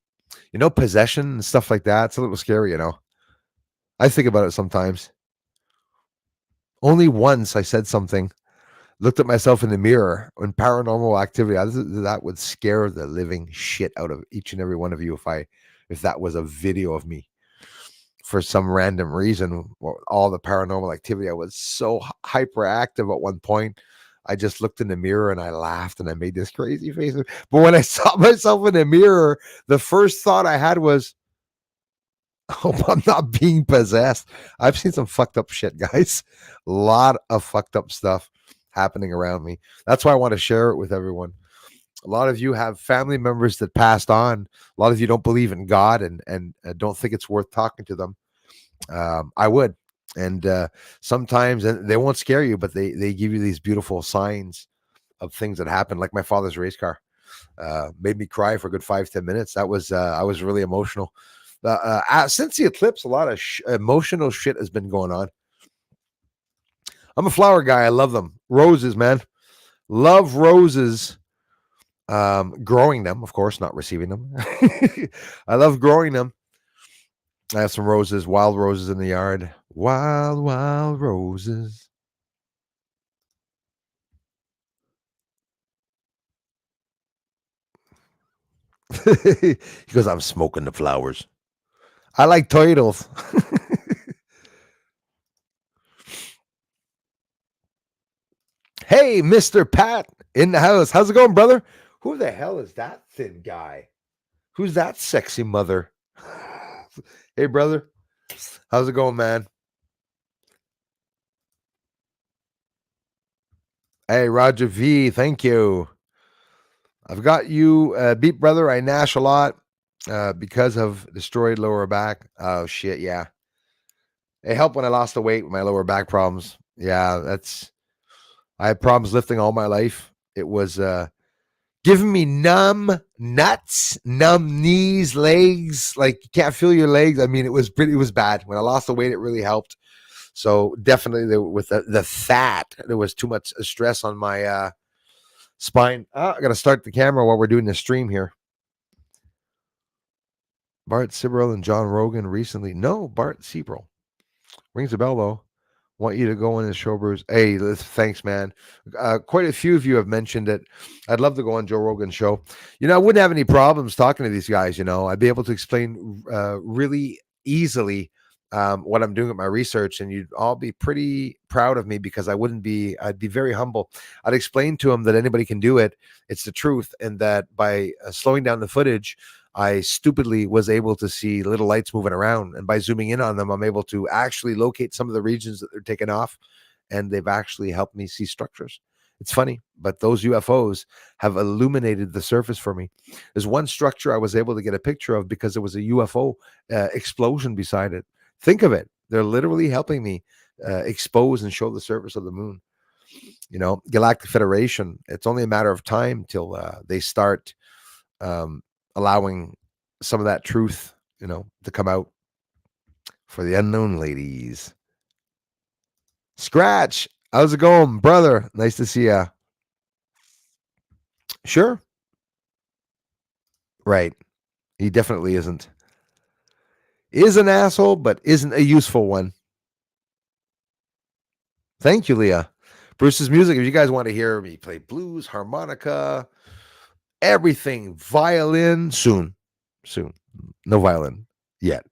[SPEAKER 1] You know, possession and stuff like that. It's a little scary, you know. I think about it sometimes. Only once I said something, looked at myself in the mirror when paranormal activity. That would scare the living shit out of each and every one of you if that was a video of me. For some random reason, all the paranormal activity, I was so hyperactive at one point. I just looked in the mirror and I laughed and I made this crazy face. But when I saw myself in the mirror, the first thought I had was, I hope I'm not being possessed. I've seen some fucked up shit, guys. A lot of fucked up stuff happening around me. That's why I want to share it with everyone. A lot of you have family members that passed on. A lot of you don't believe in God and don't think it's worth talking to them. I would. And sometimes they won't scare you, but they give you these beautiful signs of things that happen, like my father's race car. Made me cry for a good 5-10 minutes. That was I was really emotional. Since the eclipse, a lot of emotional shit has been going on. I'm a flower guy. I love them. Roses, man. Love roses. Growing them, of course, not receiving them. I love growing them. I have some roses, wild roses in the yard. Wild, wild roses. He goes, I'm smoking the flowers. I like titles. Hey, Mr. Pat in the house. How's it going, brother? Who the hell is that thin guy? Who's that sexy mother? Hey, brother. How's it going, man? Hey, Roger V. Thank you. I've got you beat, brother. I gnash a lot because of destroyed lower back. Oh, shit. Yeah. It helped when I lost the weight with my lower back problems. Yeah, I had problems lifting all my life. It was giving me numb nuts, numb knees, legs. Like you can't feel your legs. I mean, it was bad. When I lost the weight, it really helped. So definitely with the fat, there was too much stress on my spine. I got to start the camera while we're doing the stream here. Bart Sibrel and John Rogan recently. No, Bart Sibrel. Rings a bell though. Want you to go on his showbiz. Hey, thanks, man. Quite a few of you have mentioned it. I'd love to go on Joe Rogan's show. I wouldn't have any problems talking to these guys. I'd be able to explain really easily what I'm doing with my research, and you'd all be pretty proud of me because I'd be very humble. I'd explain to them that anybody can do it. It's the truth, and that by slowing down the footage, I stupidly was able to see little lights moving around. And by zooming in on them, I'm able to actually locate some of the regions that they're taking off. And they've actually helped me see structures. It's funny, but those UFOs have illuminated the surface for me. There's one structure I was able to get a picture of because there was a UFO explosion beside it. Think of it. They're literally helping me expose and show the surface of the moon. Galactic Federation, it's only a matter of time till they start um, allowing some of that truth, to come out for the unknown ladies. Scratch, how's it going, brother? Nice to see ya. Sure. Right. He definitely isn't. Is an asshole, but isn't a useful one. Thank you, Leah. Bruce's music. If you guys want to hear me play blues, harmonica, everything, violin, soon. No violin yet.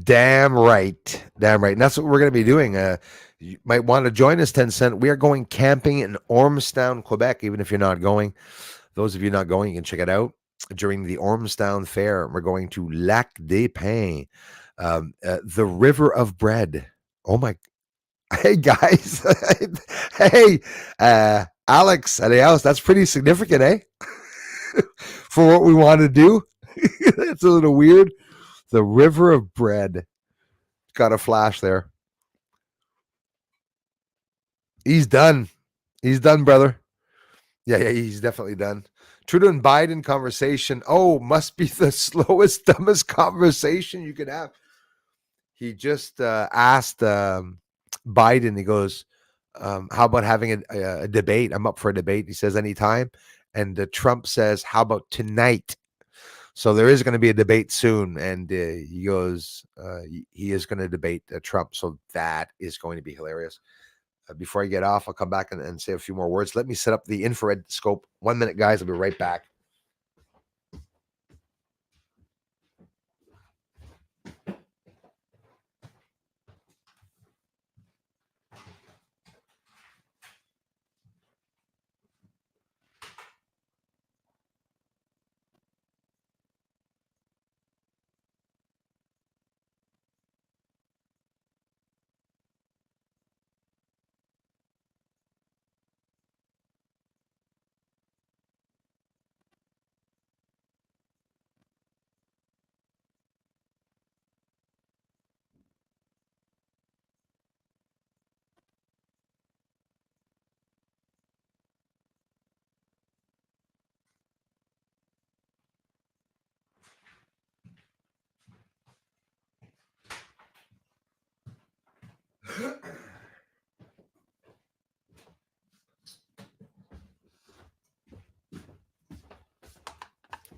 [SPEAKER 1] Damn right. Damn right. And that's what we're going to be doing. You might want to join us, 10 Cent. We are going camping in Ormstown, Quebec, even if you're not going. Those of you not going, you can check it out during the Ormstown Fair. We're going to Lac des Pins, the River of Bread. Oh, my. Hey, guys. Hey, Alex, anything else? That's pretty significant, eh? For what we want to do. It's a little weird. The River of Bread. Got a flash there. He's done. He's done, brother. Yeah, he's definitely done. Trudeau and Biden conversation. Oh, must be the slowest, dumbest conversation you could have. He just asked Biden, he goes, how about having a debate? I'm up for a debate. He says, anytime. And Trump says, how about tonight? So there is going to be a debate soon. And he goes, he is going to debate Trump. So that is going to be hilarious. Before I get off, I'll come back and say a few more words. Let me set up the infrared scope. 1 minute, guys. I'll be right back.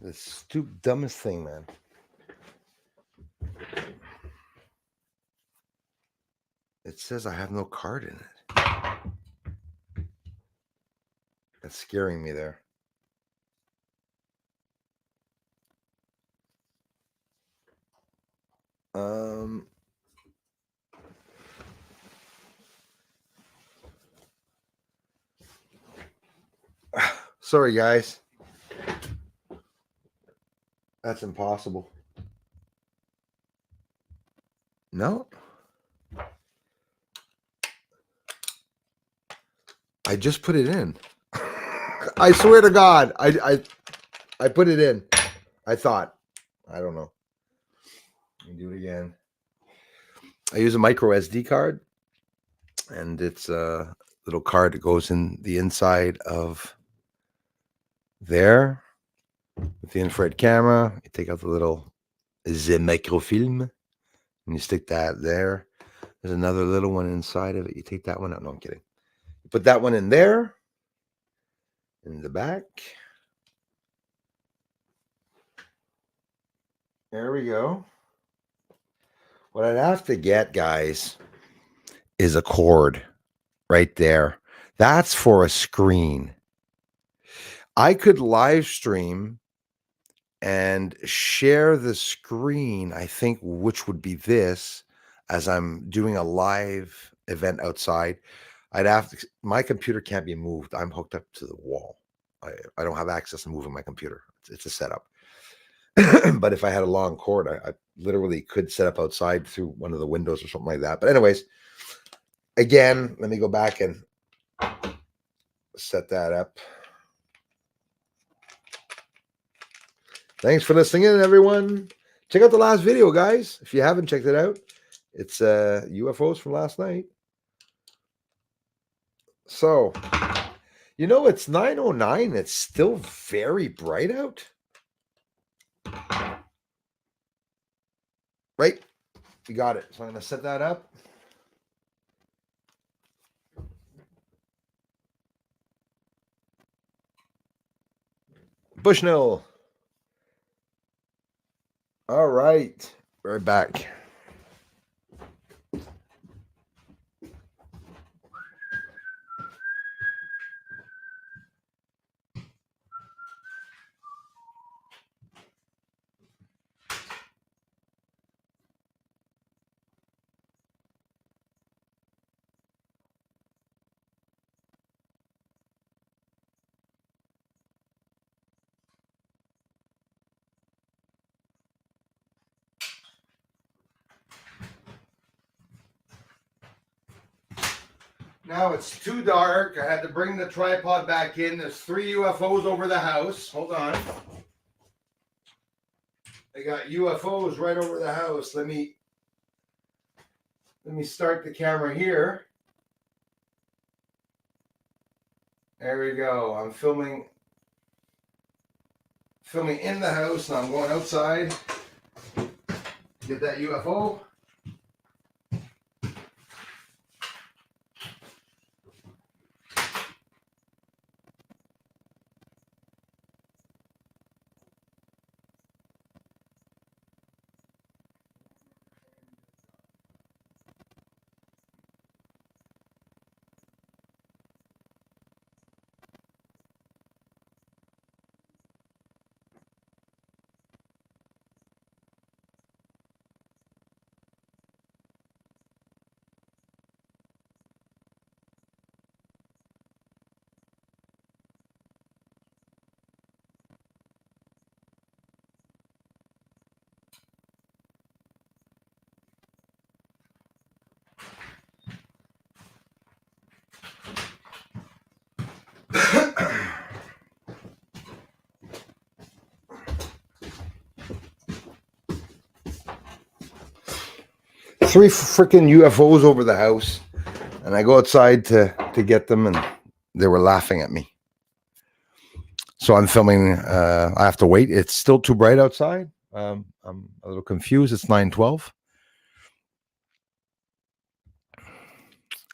[SPEAKER 1] The stupid, dumbest thing, man. It says I have no card in it. That's scaring me there. Um, Sorry, guys. That's impossible. No. I just put it in. I swear to God, I put it in. I thought. I don't know. Let me do it again. I use a micro SD card, and it's a little card that goes in the inside of there with the infrared camera. You take out the little microfilm, and you stick that there. There's another little one inside of it. You take that one out. No, I'm kidding. You put that one in there, in the back. There we go. What I'd have to get, guys, is a cord right there. That's for a screen. I could live stream and share the screen, I think, which would be this, as I'm doing a live event outside. I'd have to, my computer can't be moved. I'm hooked up to the wall. I don't have access to moving my computer. It's a setup. But if I had a long cord, I literally could set up outside through one of the windows or something like that. But anyways, again, let me go back and set that up. Thanks for listening in, everyone. Check out the last video, guys. If you haven't checked it out, it's UFOs from last night. So, you know, it's 9:09. It's still very bright out. Right? You got it. So I'm going to set that up. Bushnell. All right. We're back. Now it's too dark. I had to bring the tripod back in. There's 3 UFOs over the house. Hold on. I got UFOs right over the house. Let me start the camera here. There we go. I'm filming in the house, and I'm going outside. Get that UFO. Three freaking UFOs over the house, and I go outside to get them, and they were laughing at me. So I'm filming. I have to wait. It's still too bright outside. I'm a little confused. It's 9:12.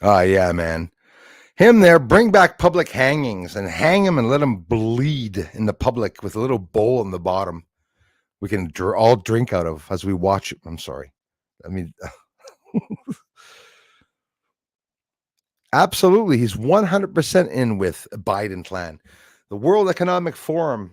[SPEAKER 1] Yeah, man. Him there, bring back public hangings and hang him and let him bleed in the public with a little bowl in the bottom. We can all drink out of as we watch. I'm sorry. I mean, absolutely. He's 100% in with Biden plan. The World Economic Forum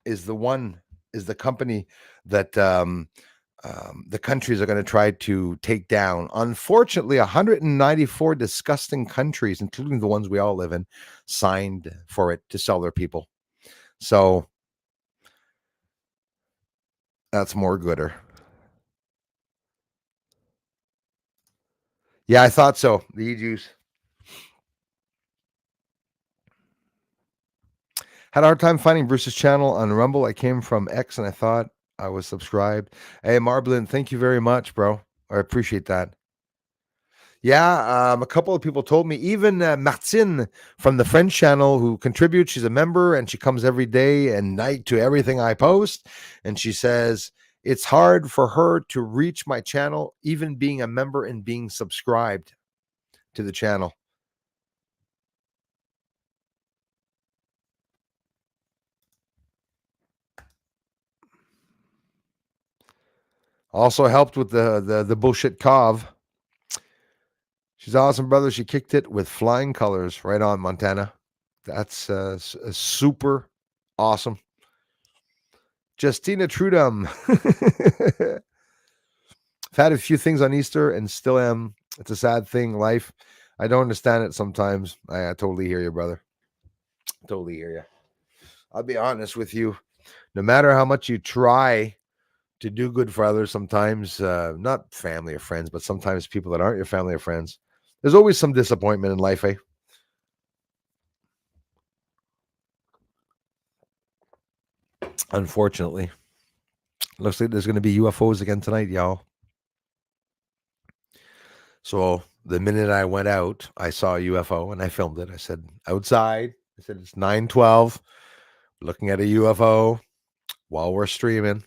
[SPEAKER 1] is the company that the countries are going to try to take down. Unfortunately, 194 disgusting countries, including the ones we all live in, signed for it to sell their people. So that's more gooder. Yeah, I thought so. The e-juice. Had a hard time finding Bruce's channel on Rumble. I came from X and I thought I was subscribed. Hey, Marblin, thank you very much, bro. I appreciate that. Yeah, a couple of people told me, even Martine from the French channel who contributes, she's a member and she comes every day and night to everything I post. And she says, it's hard for her to reach my channel, even being a member and being subscribed to the channel. Also helped with the bullshit Cov. She's awesome, brother. She kicked it with flying colors. Right on, Montana. That's super awesome. Justina Trudum. I've had a few things on Easter and still am. It's a sad thing, life. I don't understand it sometimes. I totally hear you, brother. Totally hear you. I'll be honest with you. No matter how much you try to do good for others, sometimes, not family or friends, but sometimes people that aren't your family or friends, there's always some disappointment in life, eh? Unfortunately. Looks like there's going to be UFOs again tonight, y'all. So the minute I went out, I saw a UFO and I filmed it. I said, outside. I said, it's 9:12. Looking at a UFO while we're streaming.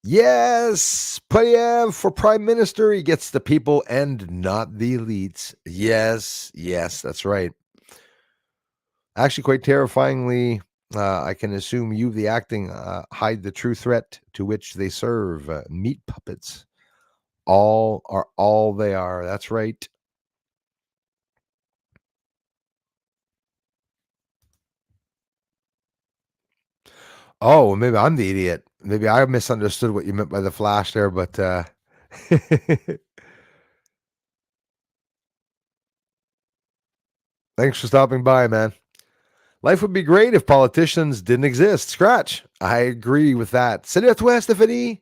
[SPEAKER 1] Yes, Payev for prime minister. He gets the people and not the elites. Yes, that's right. Actually, quite terrifyingly, I can assume you, the acting, hide the true threat to which they serve. Meat puppets. All are all they are. That's right. Oh, maybe I'm the idiot. Maybe I misunderstood what you meant by the flash there, but thanks for stopping by, man. Life would be great if politicians didn't exist. Scratch. I agree with that. Salut à toi, Stéphanie.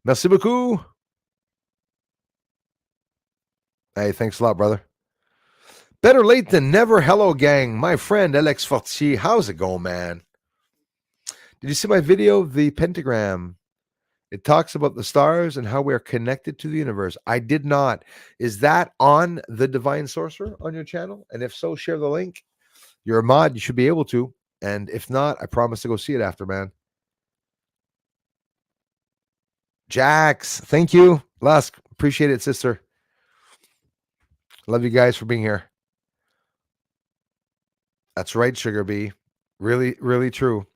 [SPEAKER 1] Merci beaucoup. Hey, thanks a lot, brother. Better late than never. Hello, gang. My friend, Alex Fortier. How's it going, man? Did you see my video of the pentagram? It talks about the stars and how we are connected to the universe. I did not. Is that on the Divine Sorcerer on your channel? And if so, share the link. You're a mod. You should be able to. And if not, I promise to go see it after, man. Jax, thank you. Lusk, appreciate it, sister. Love you guys for being here. That's right, Sugar Bee. Really, really true.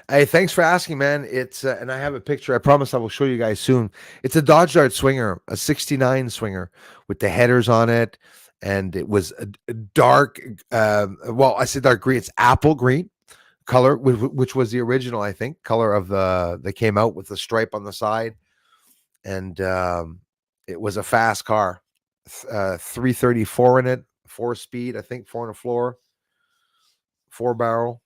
[SPEAKER 1] Hey, thanks for asking, man. It's and I have a picture. I promise I will show you guys soon. It's a Dodge Dart swinger, a 69 swinger with the headers on it. And it was a dark, well, I said dark green. It's apple green color, which was the original, I think, color of that came out with the stripe on the side. And it was a fast car, 334 in it, 4-speed, I think, 4 on the floor, 4-barrel.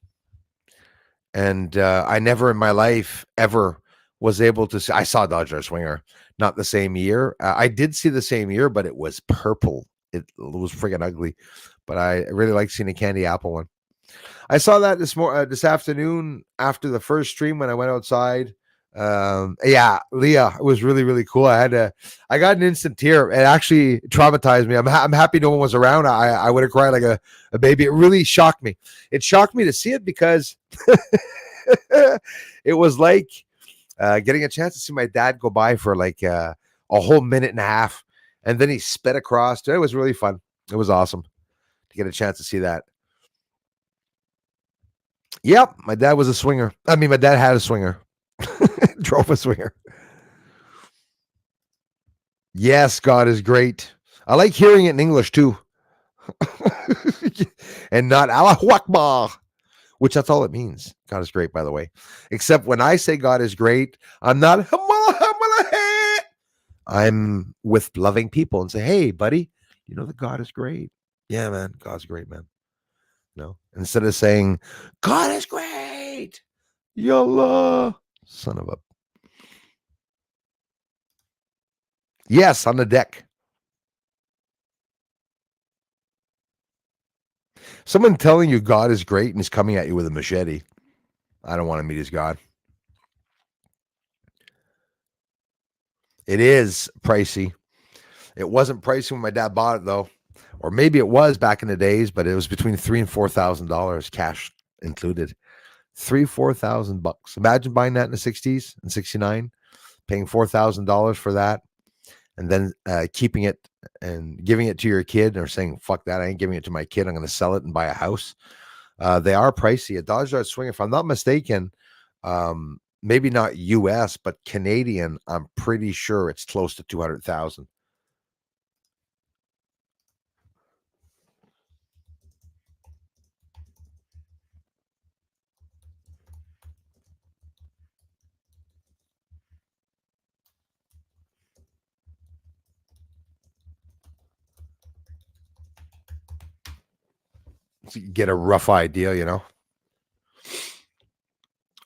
[SPEAKER 1] And I never in my life ever was able to see. I saw Dodger Swinger, not the same year. I did see the same year, but it was purple. It was friggin' ugly. But I really like seeing a candy apple one. I saw that this afternoon after the first stream when I went outside. Yeah, Leah, it was really, really cool. I got an instant tear. It actually traumatized me. I'm happy no one was around. I would have cried like a baby. It really shocked me. It shocked me to see it because it was like getting a chance to see my dad go by for like a whole minute and a half, and then he sped across. It was really fun. It was awesome to get a chance to see that. Yep, my dad was a swinger. I mean, my dad had a swinger. Drove a swinger. Yes, God is great. I like hearing it in English too. And not Allahu Akbar, which that's all it means. God is great, by the way. Except when I say God is great, I'm not. I'm with loving people and say, hey, buddy, you know that God is great. Yeah, man. God's great, man. No. Instead of saying, God is great. Yallah. Son of a. Yes, on the deck. Someone telling you God is great and he's coming at you with a machete. I don't want to meet his God. It is pricey. It wasn't pricey when my dad bought it though, or maybe it was back in the days, but it was between $3,000 and $4,000, cash included. $4,000. Imagine buying that in the '60s and '69, paying $4,000 for that, and then keeping it and giving it to your kid, or saying, "Fuck that! I ain't giving it to my kid. I'm going to sell it and buy a house." They are pricey. A Dodge Dart Swinger, if I'm not mistaken, maybe not U.S. but Canadian. I'm pretty sure it's close to 200,000. So you get a rough idea, you know.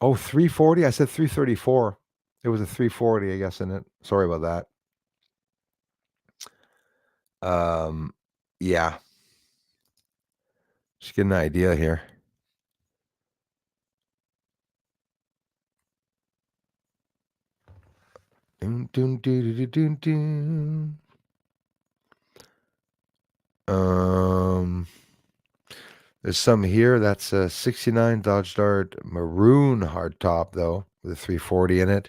[SPEAKER 1] Oh, 340. I said 334. It was a 340, I guess, in it. Sorry about that. Yeah. Just get an idea here. Dun, dun, dun, dun, dun, dun. There's some here. That's a 69 Dodge Dart maroon hardtop, though, with a 340 in it.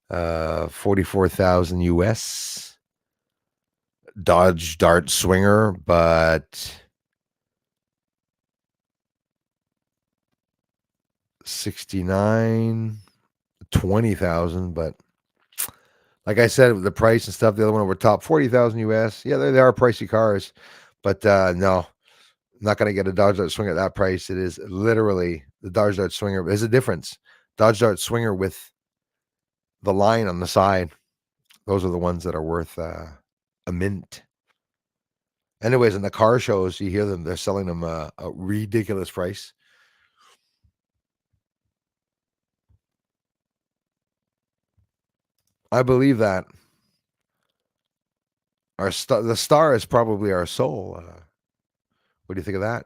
[SPEAKER 1] 44,000 US. Dodge Dart Swinger, but 69, 20,000. But like I said, the price and stuff, the other one over top, 40,000 US. Yeah, they are pricey cars, but no, I'm not going to get a Dodge Dart Swinger at that price. It is literally the Dodge Dart Swinger. There's a difference. Dodge Dart Swinger with the line on the side. Those are the ones that are worth a mint. Anyways, in the car shows, you hear them, they're selling them a ridiculous price. I believe that. The star is probably our soul. What do you think of that?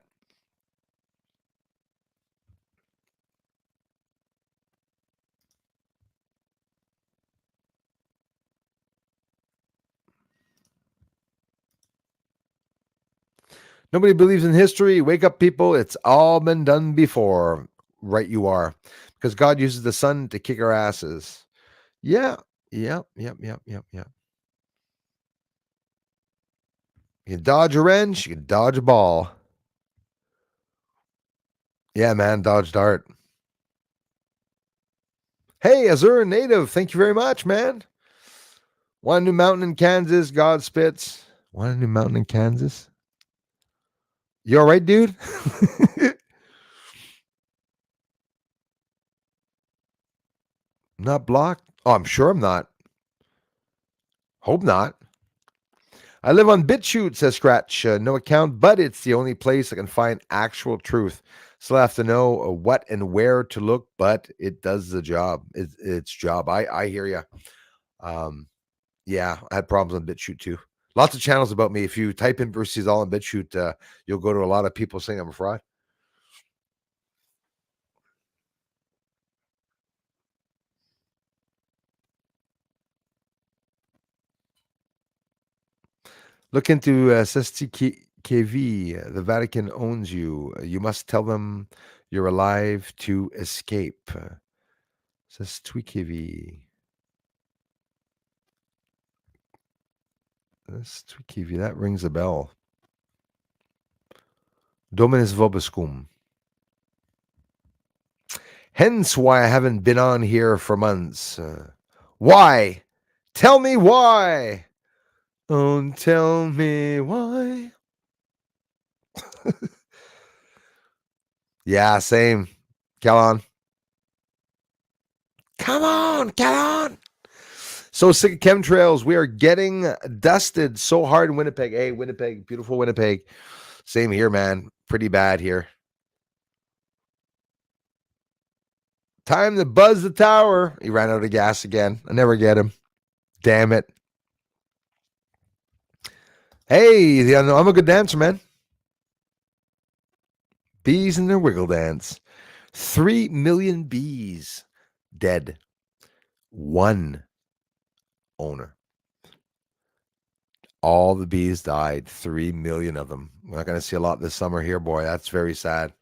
[SPEAKER 1] Nobody believes in history. Wake up, people. It's all been done before. Right, you are. Because God uses the sun to kick our asses. Yeah. Yep. Yep. Yep. Yep. Yep. You can dodge a wrench. You can dodge a ball. Yeah, man. Dodge dart. Hey, Azure Native. Thank you very much, man. Want a new mountain in Kansas? God spits. Want a new mountain in Kansas? You all right, dude? Not blocked? Oh, I'm sure I'm not. Hope not. I live on BitChute, says Scratch. No account, but it's the only place I can find actual truth. Still have to know what and where to look, but it does the job. It's job. I hear you. Yeah, I had problems on BitChute too. Lots of channels about me. If you type in Bruce Sees All on BitChute, you'll go to a lot of people saying I'm a fraud. Look into SSTKV. The Vatican owns you. You must tell them you're alive to escape. SSTKV. SSTKV. That rings a bell. Dominus Vobiscum. Hence why I haven't been on here for months. Why? Tell me why. Oh, tell me why. Yeah, same. Come on. Come on, get on. So sick of chemtrails. We are getting dusted so hard in Winnipeg. Hey, Winnipeg, beautiful Winnipeg. Same here, man. Pretty bad here. Time to buzz the tower. He ran out of gas again. I never get him. Damn it. Hey, I'm a good dancer, man. Bees in their wiggle dance. 3 million bees dead. One owner. All the bees died. 3 million of them. We're not going to see a lot this summer here, boy. That's very sad.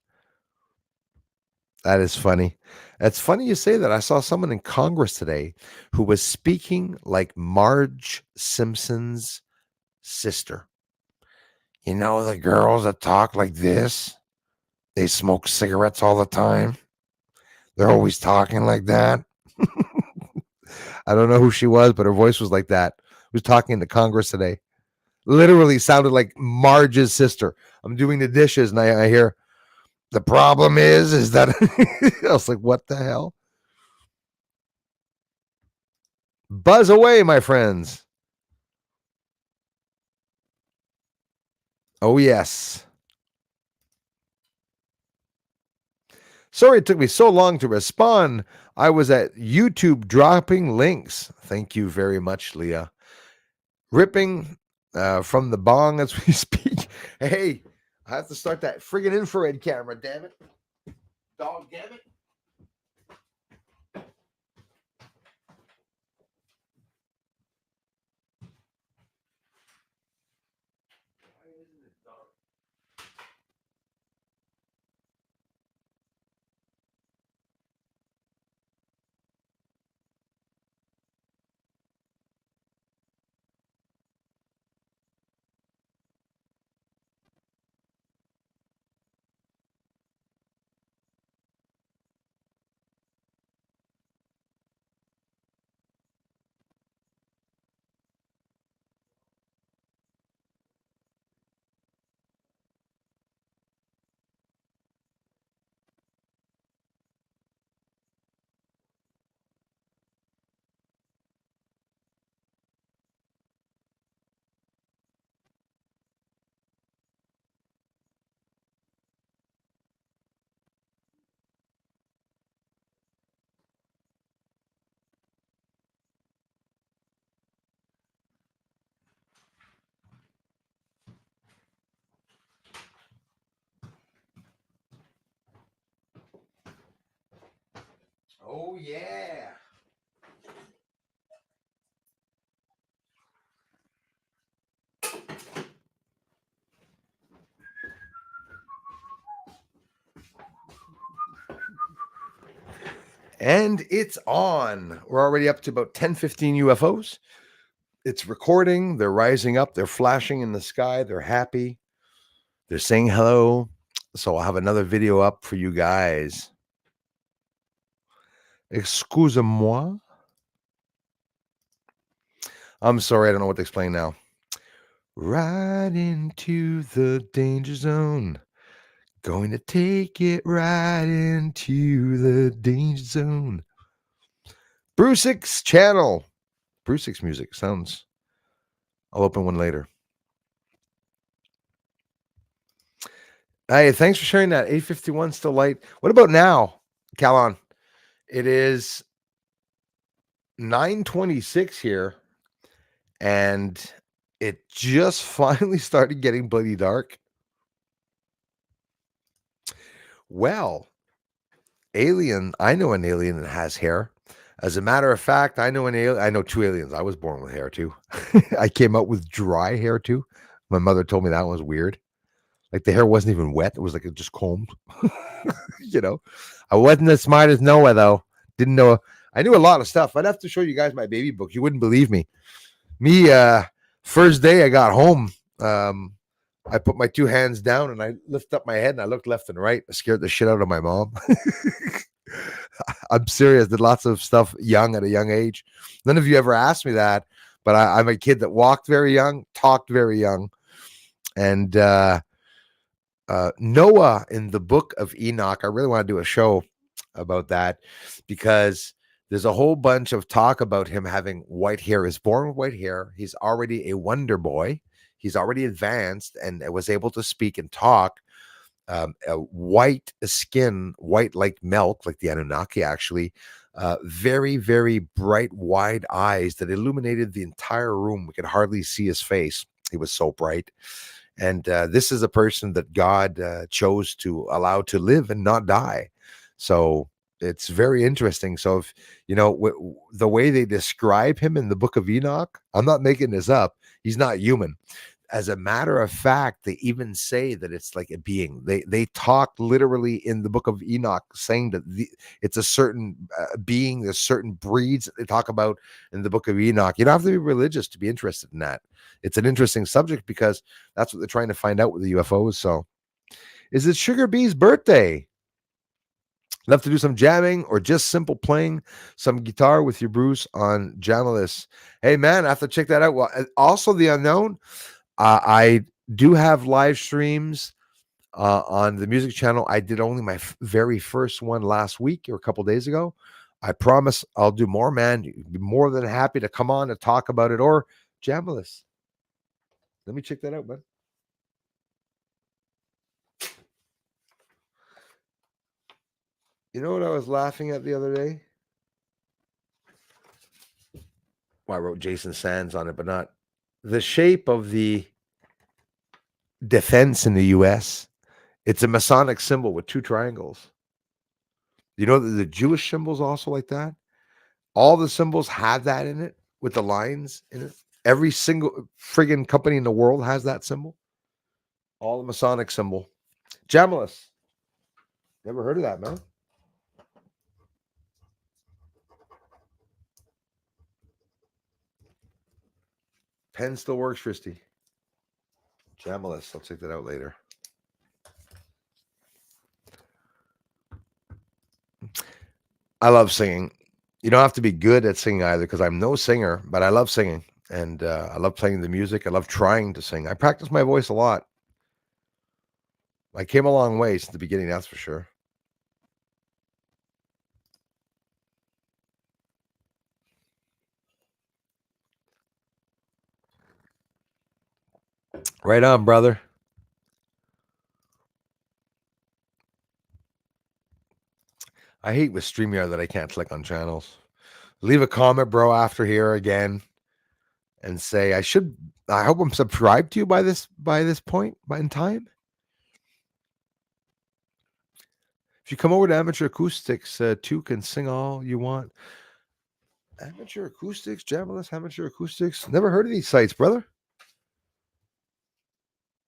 [SPEAKER 1] That is funny. It's funny you say that. I saw someone in Congress today who was speaking like Marge Simpson's sister. You know, the girls that talk like this, they smoke cigarettes all the time. They're always talking like that. I don't know who she was, but her voice was like that. Who's talking to Congress today? Literally sounded like Marge's sister. I'm doing the dishes and I hear, the problem is that I was like, what the hell? Buzz away, my friends. Oh, yes. Sorry it took me so long to respond. I was at YouTube dropping links. Thank you very much, Leah. Ripping from the bong as we speak. Hey, I have to start that friggin' infrared camera, damn it. Dog, damn it. Oh, yeah. And it's on. We're already up to about 10-15 UFOs. It's recording. They're rising up. They're flashing in the sky. They're happy. They're saying hello. So I'll have another video up for you guys. Excuse-moi. I'm sorry. I don't know what to explain now. Right into the danger zone. Going to take it right into the danger zone. Bruce's channel. Bruce's music sounds. I'll open one later. Hey, thanks for sharing that. 8:51 still light. What about now, Calon? It is 9:26 here, and it just finally started getting bloody dark. Well, alien. I know an alien that has hair. As a matter of fact, I know an alien. I know two aliens. I was born with hair too. I came out with dry hair too. My mother told me that was weird. Like the hair wasn't even wet. It was like it just combed. You know, I wasn't as smart as Noah though. Didn't know. I knew a lot of stuff. I'd have to show you guys my baby book. You wouldn't believe me. First day I got home, I put my two hands down and I lift up my head and I looked left and right. I scared the shit out of my mom. I'm serious. Did lots of stuff young at a young age. None of you ever asked me that, but I'm a kid that walked very young, talked very young. And Noah in the book of Enoch, I really want to do a show about that because There's a whole bunch of talk about him having white hair. He's born with white hair. He's already a wonder boy. He's already advanced and was able to speak and talk. A white skin, white like milk, like the Anunnaki actually. Very, very bright, wide eyes that illuminated the entire room. We could hardly see his face. He was so bright. And this is a person that God chose to allow to live and not die. So it's very interesting. So if you know the way they describe him in the book of Enoch, I'm not making this up. He's not human. As a matter of fact, they even say that it's like a being. They talk literally in the book of Enoch, saying that it's a certain being, there's certain breeds that they talk about in the book of Enoch. You don't have to be religious to be interested in that. It's an interesting subject because that's what they're trying to find out with the UFOs. So, is it Sugar Bee's birthday? Love to do some jamming or just simple playing some guitar with your Bruce on Jamalist. Hey man, I have to check that out. Well, also the unknown. I do have live streams on the music channel. I did only my very first one last week or a couple days ago. I promise I'll do more, man. You'd be more than happy to come on and talk about it or Jamalist. Let me check that out, man. You know what I was laughing at the other day? Well, I wrote Jason Sands on it, but not the shape of the defense in the US. It's a Masonic symbol with two triangles. You know that the Jewish symbols also like that? All the symbols have that in it with the lines in it. Every single friggin' company in the world has that symbol. All the Masonic symbol. Jamalist. Never heard of that, man. Pen still works, Christy. Jamalist. I'll check that out later. I love singing. You don't have to be good at singing either because I'm no singer, but I love singing. And I love playing the music. I love trying to sing. I practice my voice a lot. I came a long way since the beginning, that's for sure. Right on, brother. I hate with StreamYard that I can't click on channels. Leave a comment, bro, after here again, and say I hope I'm subscribed to you by this point in time. If you come over to Amateur Acoustics, too, can sing all you want. Amateur Acoustics, Jamalist, Amateur Acoustics. Never heard of these sites, brother.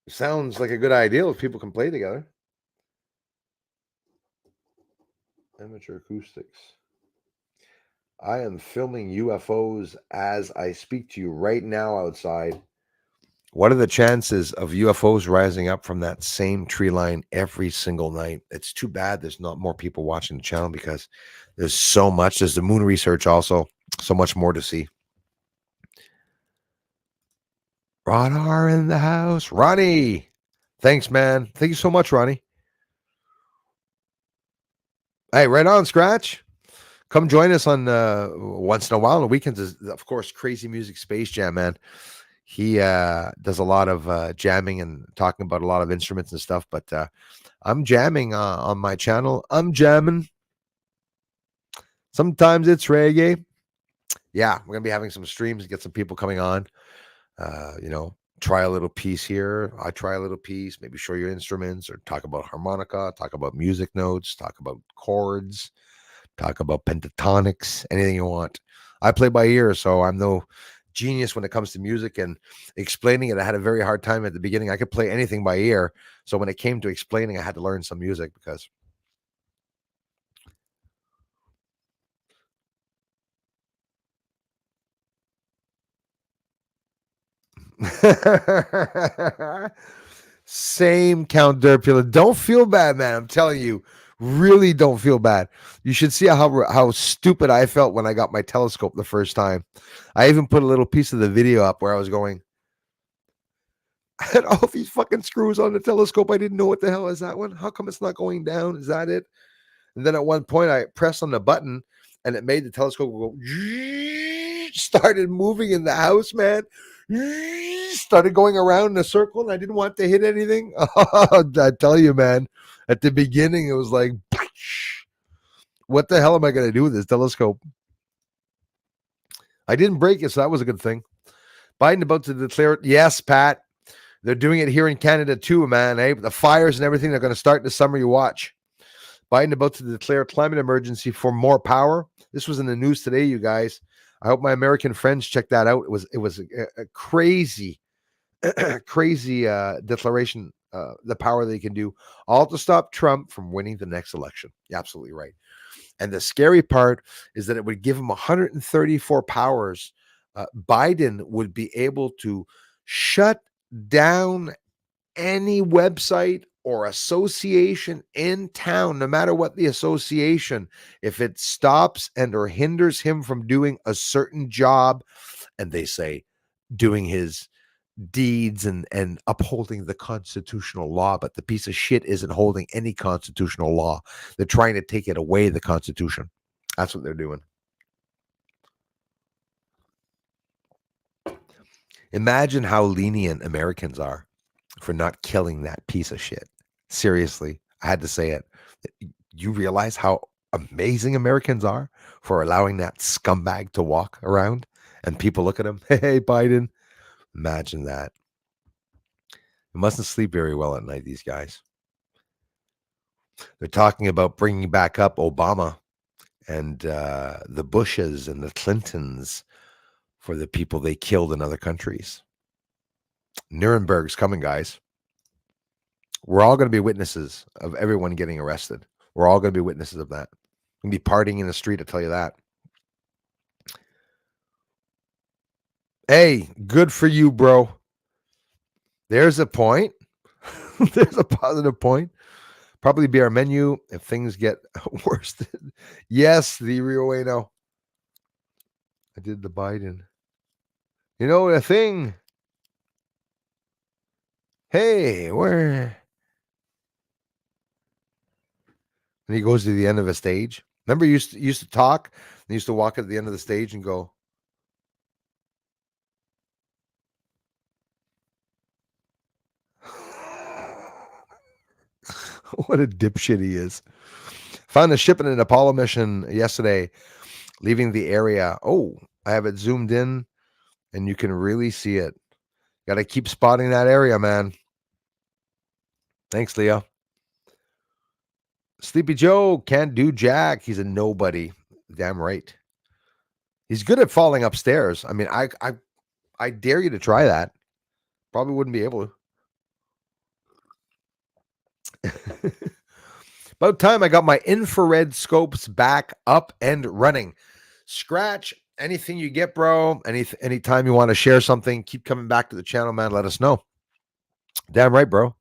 [SPEAKER 1] Sounds like a good idea if people can play together. Amateur Acoustics. I am filming UFOs as I speak to you right now outside. What are the chances of UFOs rising up from that same tree line every single night? It's too bad there's not more people watching the channel because there's so much. There's the moon research also. So much more to see. Radar in the house. Ronnie. Thanks, man. Thank you so much, Ronnie. Hey, right on, Scratch. Come join us on once in a while. On the weekends is, of course, Crazy Music Space Jam, man. He does a lot of jamming and talking about a lot of instruments and stuff. But I'm jamming on my channel. I'm jamming. Sometimes it's reggae. Yeah, we're going to be having some streams, get some people coming on. Try a little piece here. I try a little piece, maybe show your instruments or talk about harmonica, talk about music notes, talk about chords, talk about pentatonics, anything you want. I play by ear, so I'm no genius when it comes to music and explaining it. I had a very hard time at the beginning. I could play anything by ear. So when it came to explaining, I had to learn some music because same, Count Derpula. Don't feel bad, man. I'm telling you, really don't feel bad. You should see how stupid I felt when I got my telescope the first time. I even put a little piece of the video up where I was going, I had all these fucking screws on the telescope. I didn't know what the hell is that one. How come it's not going down? Is that it? And then at one point I pressed on the button and it made the telescope go, started moving in the house, man. Started going around in a circle, and I didn't want to hit anything. I tell you, man, at the beginning, it was like, what the hell am I going to do with this telescope? I didn't break it, so that was a good thing. Biden about to declare, yes, Pat, they're doing it here in Canada too, man. Eh? The fires and everything, they're going to start in the summer, you watch. Biden about to declare climate emergency for more power. This was in the news today, you guys. I hope my American friends check that out. It was a crazy, crazy declaration, the power they can do, all to stop Trump from winning the next election. You're absolutely right. And the scary part is that it would give him 134 powers. Biden would be able to shut down any website or association in town, no matter what the association, if it stops and or hinders him from doing a certain job, and they say doing his deeds and upholding the constitutional law, but the piece of shit isn't holding any constitutional law. They're trying to take it away, the Constitution. That's what they're doing. Imagine how lenient Americans are for not killing that piece of shit. Seriously, I had to say it. You realize how amazing Americans are for allowing that scumbag to walk around and people look at him, hey, Biden. Imagine that. They mustn't sleep very well at night, these guys. They're talking about bringing back up Obama and the Bushes and the Clintons for the people they killed in other countries. Nuremberg's coming, guys. We're all going to be witnesses of everyone getting arrested. We're all going to be witnesses of that. We're going to be partying in the street, I'll tell you that. Hey, good for you, bro. There's a point. There's a positive point. Probably be our menu if things get worse. Yes, the Rio Eno. I did the Biden. You know the thing. Hey, where? And he goes to the end of a stage. Remember, you used to talk. And used to walk at the end of the stage and go. What a dipshit he is. Found a ship in an Apollo mission yesterday, leaving the area. Oh, I have it zoomed in, and you can really see it. Got to keep spotting that area, man. Thanks, Leo. Sleepy Joe can't do jack. He's a nobody. Damn right. He's good at falling upstairs. I mean, I dare you to try that. Probably wouldn't be able to. About time I got my infrared scopes back up and running. Scratch anything you get, bro. Anytime you want to share something, keep coming back to the channel, man. Let us know. Damn right, bro.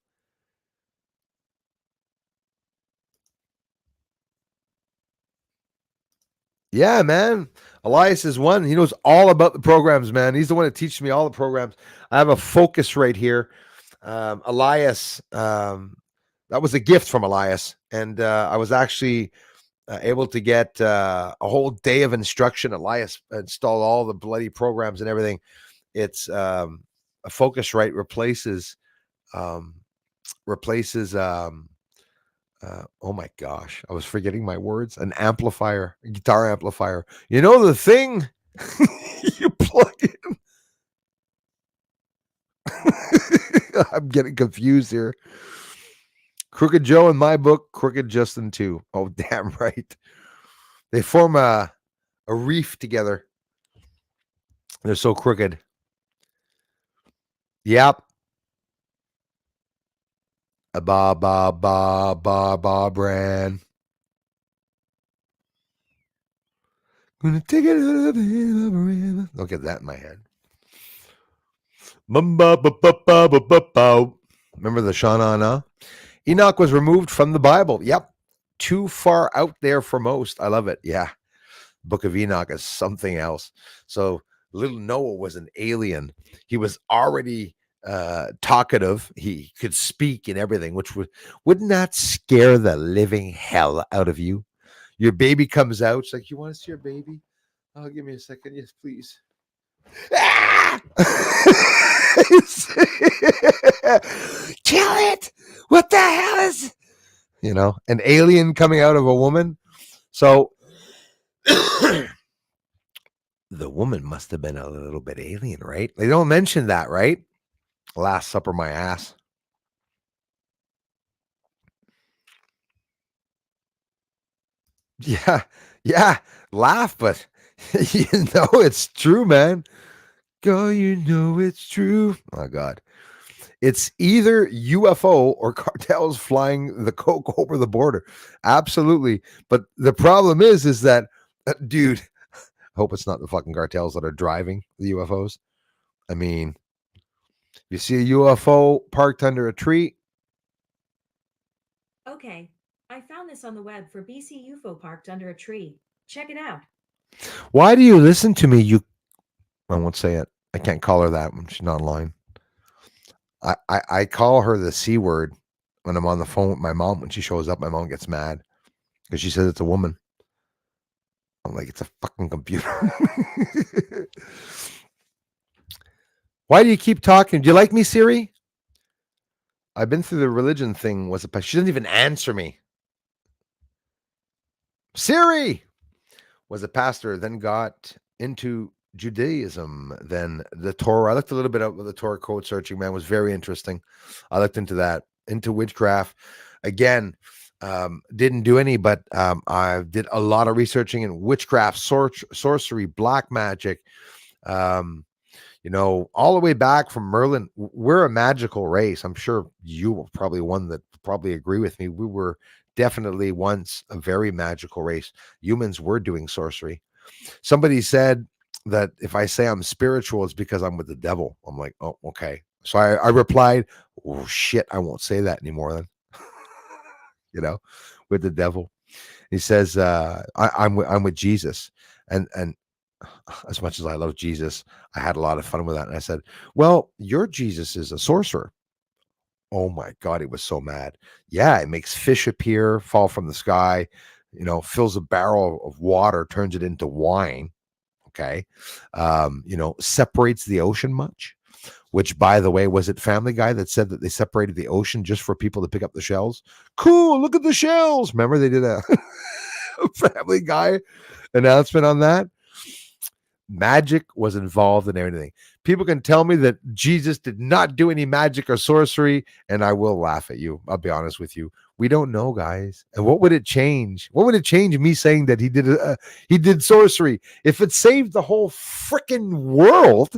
[SPEAKER 1] Yeah, man. Elias is one. He knows all about the programs, man. He's the one that teaches me all the programs. I have a focus right here. Elias, that was a gift from Elias. And I was actually able to get a whole day of instruction. Elias installed all the bloody programs and everything. It's a Focusrite replaces oh my gosh, I was forgetting my words. An amplifier, a guitar amplifier. You know the thing you plug in. I'm getting confused here. Crooked Joe in my book, Crooked Justin too. Oh, damn right. They form a reef together. They're so crooked. Yep. Brand. Gonna take it out of the Don't get that in my head. Remember the Shana? Enoch was removed from the Bible. Yep. Too far out there for most. I love it. Yeah. Book of Enoch is something else. So little Noah was an alien. He was already talkative. He could speak and everything, which wouldn't that scare the living hell out of you? Your baby comes out. She's like, "You want to see your baby? Oh, give me a second. Yes, please." Ah! Kill it! What the hell is, an alien coming out of a woman? So the woman must have been a little bit alien, right? They don't mention that, right? Last Supper, my ass. Yeah, yeah. Laugh, but it's true, man. Go, it's true. Oh God. It's either UFO or cartels flying the coke over the border. Absolutely. But the problem is that, dude, I hope it's not the fucking cartels that are driving the UFOs. I mean, you see a UFO parked under a tree.
[SPEAKER 2] Okay, I found this on the web for BC UFO parked under a tree. Check it out.
[SPEAKER 1] Why do you listen to me? I won't say it. I can't call her that when she's not online. I call her the C word when I'm on the phone with my mom. When she shows up, my mom gets mad because she says it's a woman. I'm like, it's a fucking computer. Why do you keep talking? Do you like me, Siri? I've been through the religion thing. She doesn't even answer me. Siri was a pastor, then got into Judaism, then the Torah. I looked a little bit up with the Torah code searching, man. It was very interesting. I looked into that, into witchcraft. Again, didn't do any, but I did a lot of researching in witchcraft, sorcery, black magic. All the way back from Merlin. We're a magical race. I'm sure you were probably one that probably agree with me. We were definitely once a very magical race. Humans were doing sorcery. Somebody said that if I say I'm spiritual, it's because I'm with the devil. I'm like, oh, okay. So I replied, oh shit, I won't say that anymore then. With the devil. He says, I'm with Jesus. And as much as I love Jesus, I had a lot of fun with that. And I said, well, your Jesus is a sorcerer. Oh my God, he was so mad. Yeah, it makes fish appear, fall from the sky, fills a barrel of water, turns it into wine. Okay. Separates the ocean much, which, by the way, was it Family Guy that said that they separated the ocean just for people to pick up the shells? Cool. Look at the shells. Remember they did a Family Guy announcement on that? Magic was involved in everything. People can tell me that Jesus did not do any magic or sorcery, and I will laugh at you. I'll be honest with you. We don't know, guys. And what would it change? What would it change me saying that he did sorcery? If it saved the whole freaking world,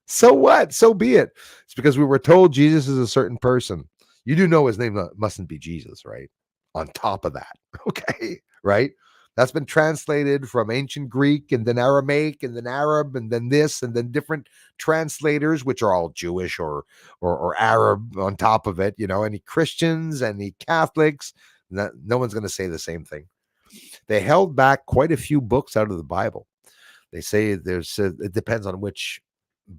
[SPEAKER 1] so what? So be it. It's because we were told Jesus is a certain person. You do know his name mustn't be Jesus, right? On top of that, okay, right? That's been translated from ancient Greek and then Aramaic and then Arab and then this and then different translators, which are all Jewish or Arab on top of it. Any Christians, any Catholics, no one's going to say the same thing. They held back quite a few books out of the Bible. They say it depends on which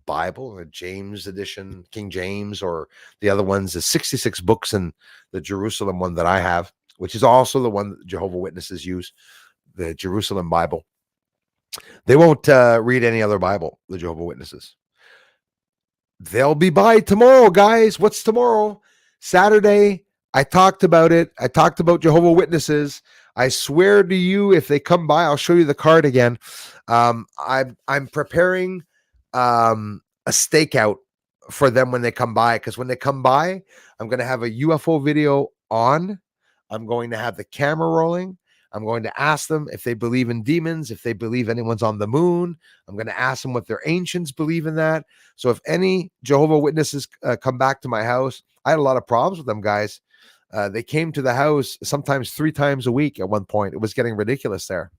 [SPEAKER 1] Bible, a James edition, King James, or the other ones. There's 66 books in the Jerusalem one that I have, which is also the one that Jehovah's Witnesses use, the Jerusalem Bible. They won't read any other Bible, the Jehovah's Witnesses. They'll be by tomorrow, guys. What's tomorrow? Saturday. I talked about it. I talked about Jehovah's Witnesses. I swear to you, if they come by, I'll show you the card again. I'm preparing a stakeout for them when they come by, because when they come by, I'm going to have a UFO video on. I'm going to have the camera rolling. I'm going to ask them if they believe in demons, if they believe anyone's on the moon. I'm going to ask them what their ancients believe in that. So if any Jehovah's Witnesses come back to my house, I had a lot of problems with them, guys. They came to the house sometimes 3 times a week at one point. It was getting ridiculous there.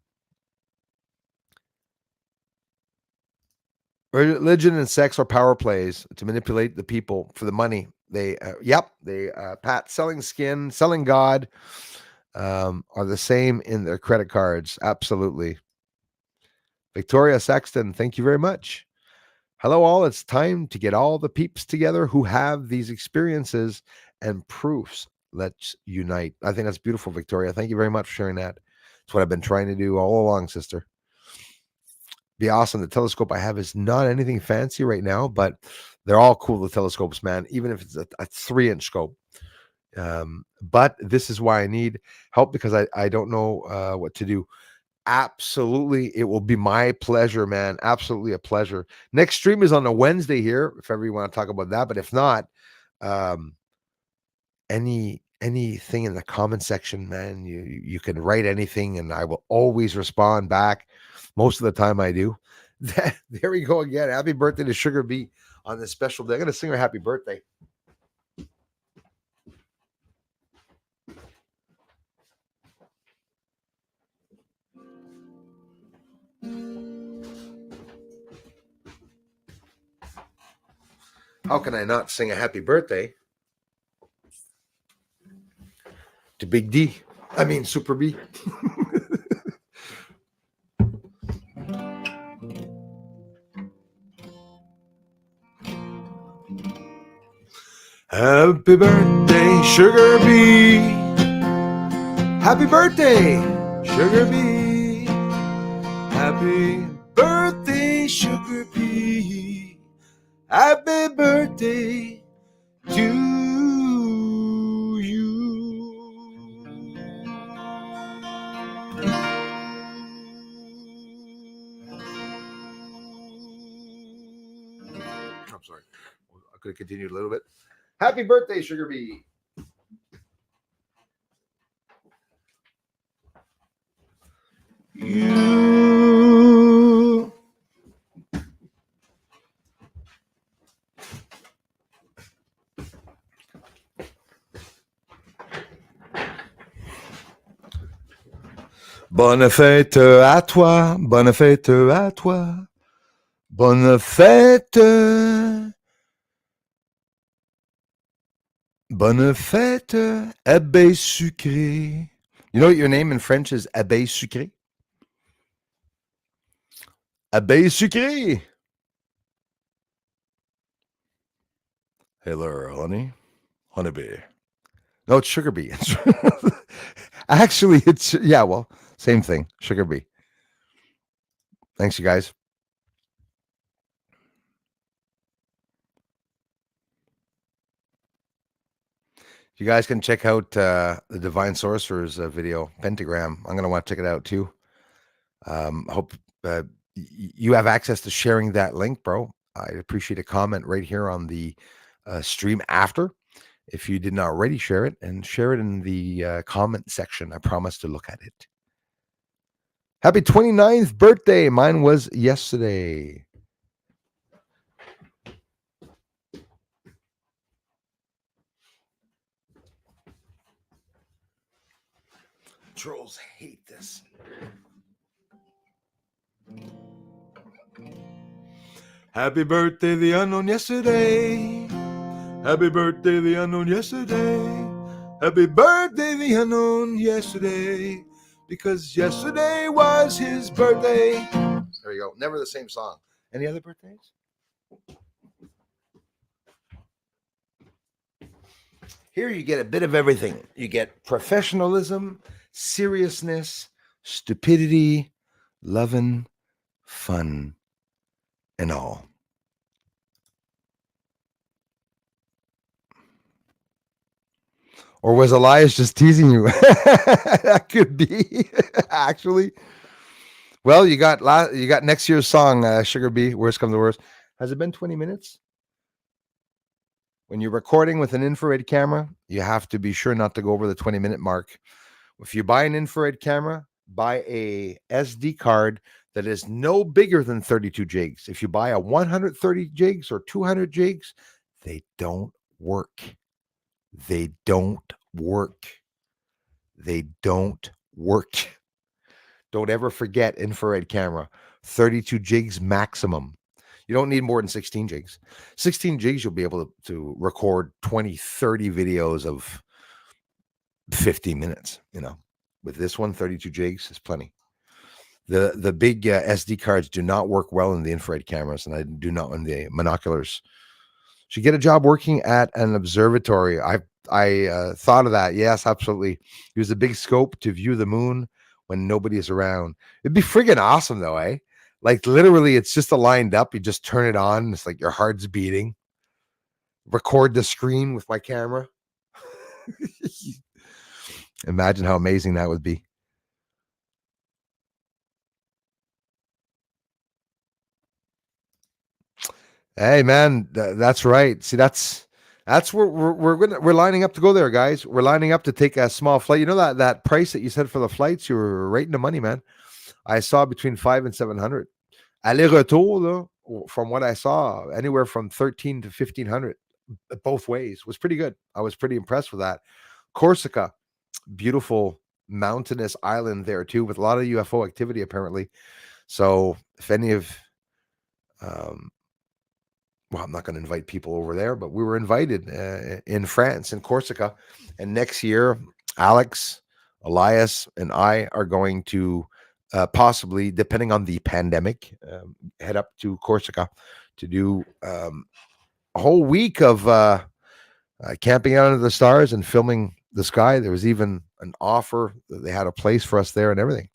[SPEAKER 1] Religion and sex are power plays to manipulate the people for the money. They Pat, selling skin, selling God, are the same in their credit cards. Absolutely. Victoria Sexton, thank you very much. Hello, all. It's time to get all the peeps together who have these experiences and proofs. Let's unite. I think that's beautiful, Victoria. Thank you very much for sharing that. It's what I've been trying to do all along, sister. Be awesome. The telescope I have is not anything fancy right now, but they're all cool, the telescopes, man, even if it's a 3-inch scope. But this is why I need help, because I don't know what to do. Absolutely, it will be my pleasure, man. Absolutely a pleasure. Next stream is on a Wednesday here, if ever you want to talk about that. But if not, anything in the comment section, man, you can write anything, and I will always respond back. Most of the time, I do. There we go again. Happy birthday to Sugar Bee on this special day. I'm gonna sing her happy birthday. How can I not sing a happy birthday to Big D? I mean, Super B. Happy birthday, Sugar Bee. Happy birthday, Sugar Bee. Happy birthday, Sugar Bee. Happy birthday to you. I'm sorry. I could have continued a little bit. Happy birthday, Sugar Bee. You. Bonne fête à toi, bonne fête à toi, bonne fête, bonne fête, abeille sucrée. You know what your name in French is? Abeille sucrée? Abeille sucrée. Hello, honey. Honeybee. No, it's Sugar Bee. Actually, it's, yeah, well, same thing. Sugar Bee. Thanks, you guys. You guys can check out the Divine Sorcerer's video, Pentagram. I'm going to want to check it out too. Hope you have access to sharing that link, bro. I'd appreciate a comment right here on the stream after. If you did not already share it, and share it in the comment section. I promise to look at it. Happy 29th birthday. Mine was yesterday. Trolls hate this. Happy birthday, the unknown yesterday. Happy birthday, the unknown yesterday. Happy birthday, the unknown yesterday. Because yesterday was his birthday. There you go. Never the same song. Any other birthdays? Here you get a bit of everything. You get professionalism, seriousness, stupidity, loving, fun, and all. Or was Elias just teasing you? That could be, actually. Well, you got next year's song, Sugar Bee, Worst Comes to Worst. Has it been 20 minutes? When you're recording with an infrared camera, you have to be sure not to go over the 20-minute mark. If you buy an infrared camera, buy a SD card that is no bigger than 32 gigs. If you buy a 130 gigs or 200 gigs, they don't work. They don't work. They don't work. Don't ever forget infrared camera. 32 gigs maximum. You don't need more than 16 gigs. 16 gigs, you'll be able to record 20, 30 videos of 15 minutes, you know. With this one, 32 gigs is plenty. The big SD cards do not work well in the infrared cameras, and I do not in the monoculars. Should get a job working at an observatory. I thought of that. Yes, absolutely. Use a big scope to view the moon when nobody is around. It'd be friggin' awesome though, eh? Like literally, it's just a lined up. You just turn it on. It's like your heart's beating. Record the screen with my camera. Imagine how amazing that would be. Hey man, that's right. See, that's where we're lining up to go there, guys. We're lining up to take a small flight. You know that price that you said for the flights, you were right in the money, man. I saw between 500 and 700. Aller retour, though, from what I saw, anywhere from 13 to 1500 both ways was pretty good. I was pretty impressed with that. Corsica, beautiful mountainous island there too, with a lot of UFO activity apparently. So if any of well, I'm not going to invite people over there, but we were invited in France, in Corsica. And next year, Alex, Elias, and I are going to possibly, depending on the pandemic, head up to Corsica to do a whole week of camping out under the stars and filming the sky. There was even an offer that they had a place for us there and everything